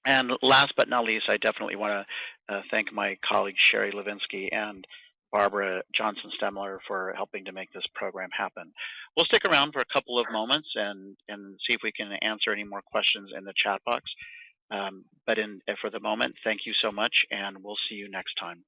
And last but not least, I definitely want to thank my colleagues Sherry Levinsky and Barbara Johnson-Stemler for helping to make this program happen. We'll stick around for a couple of moments and see if we can answer any more questions in the chat box. But for the moment, thank you so much, and we'll see you next time.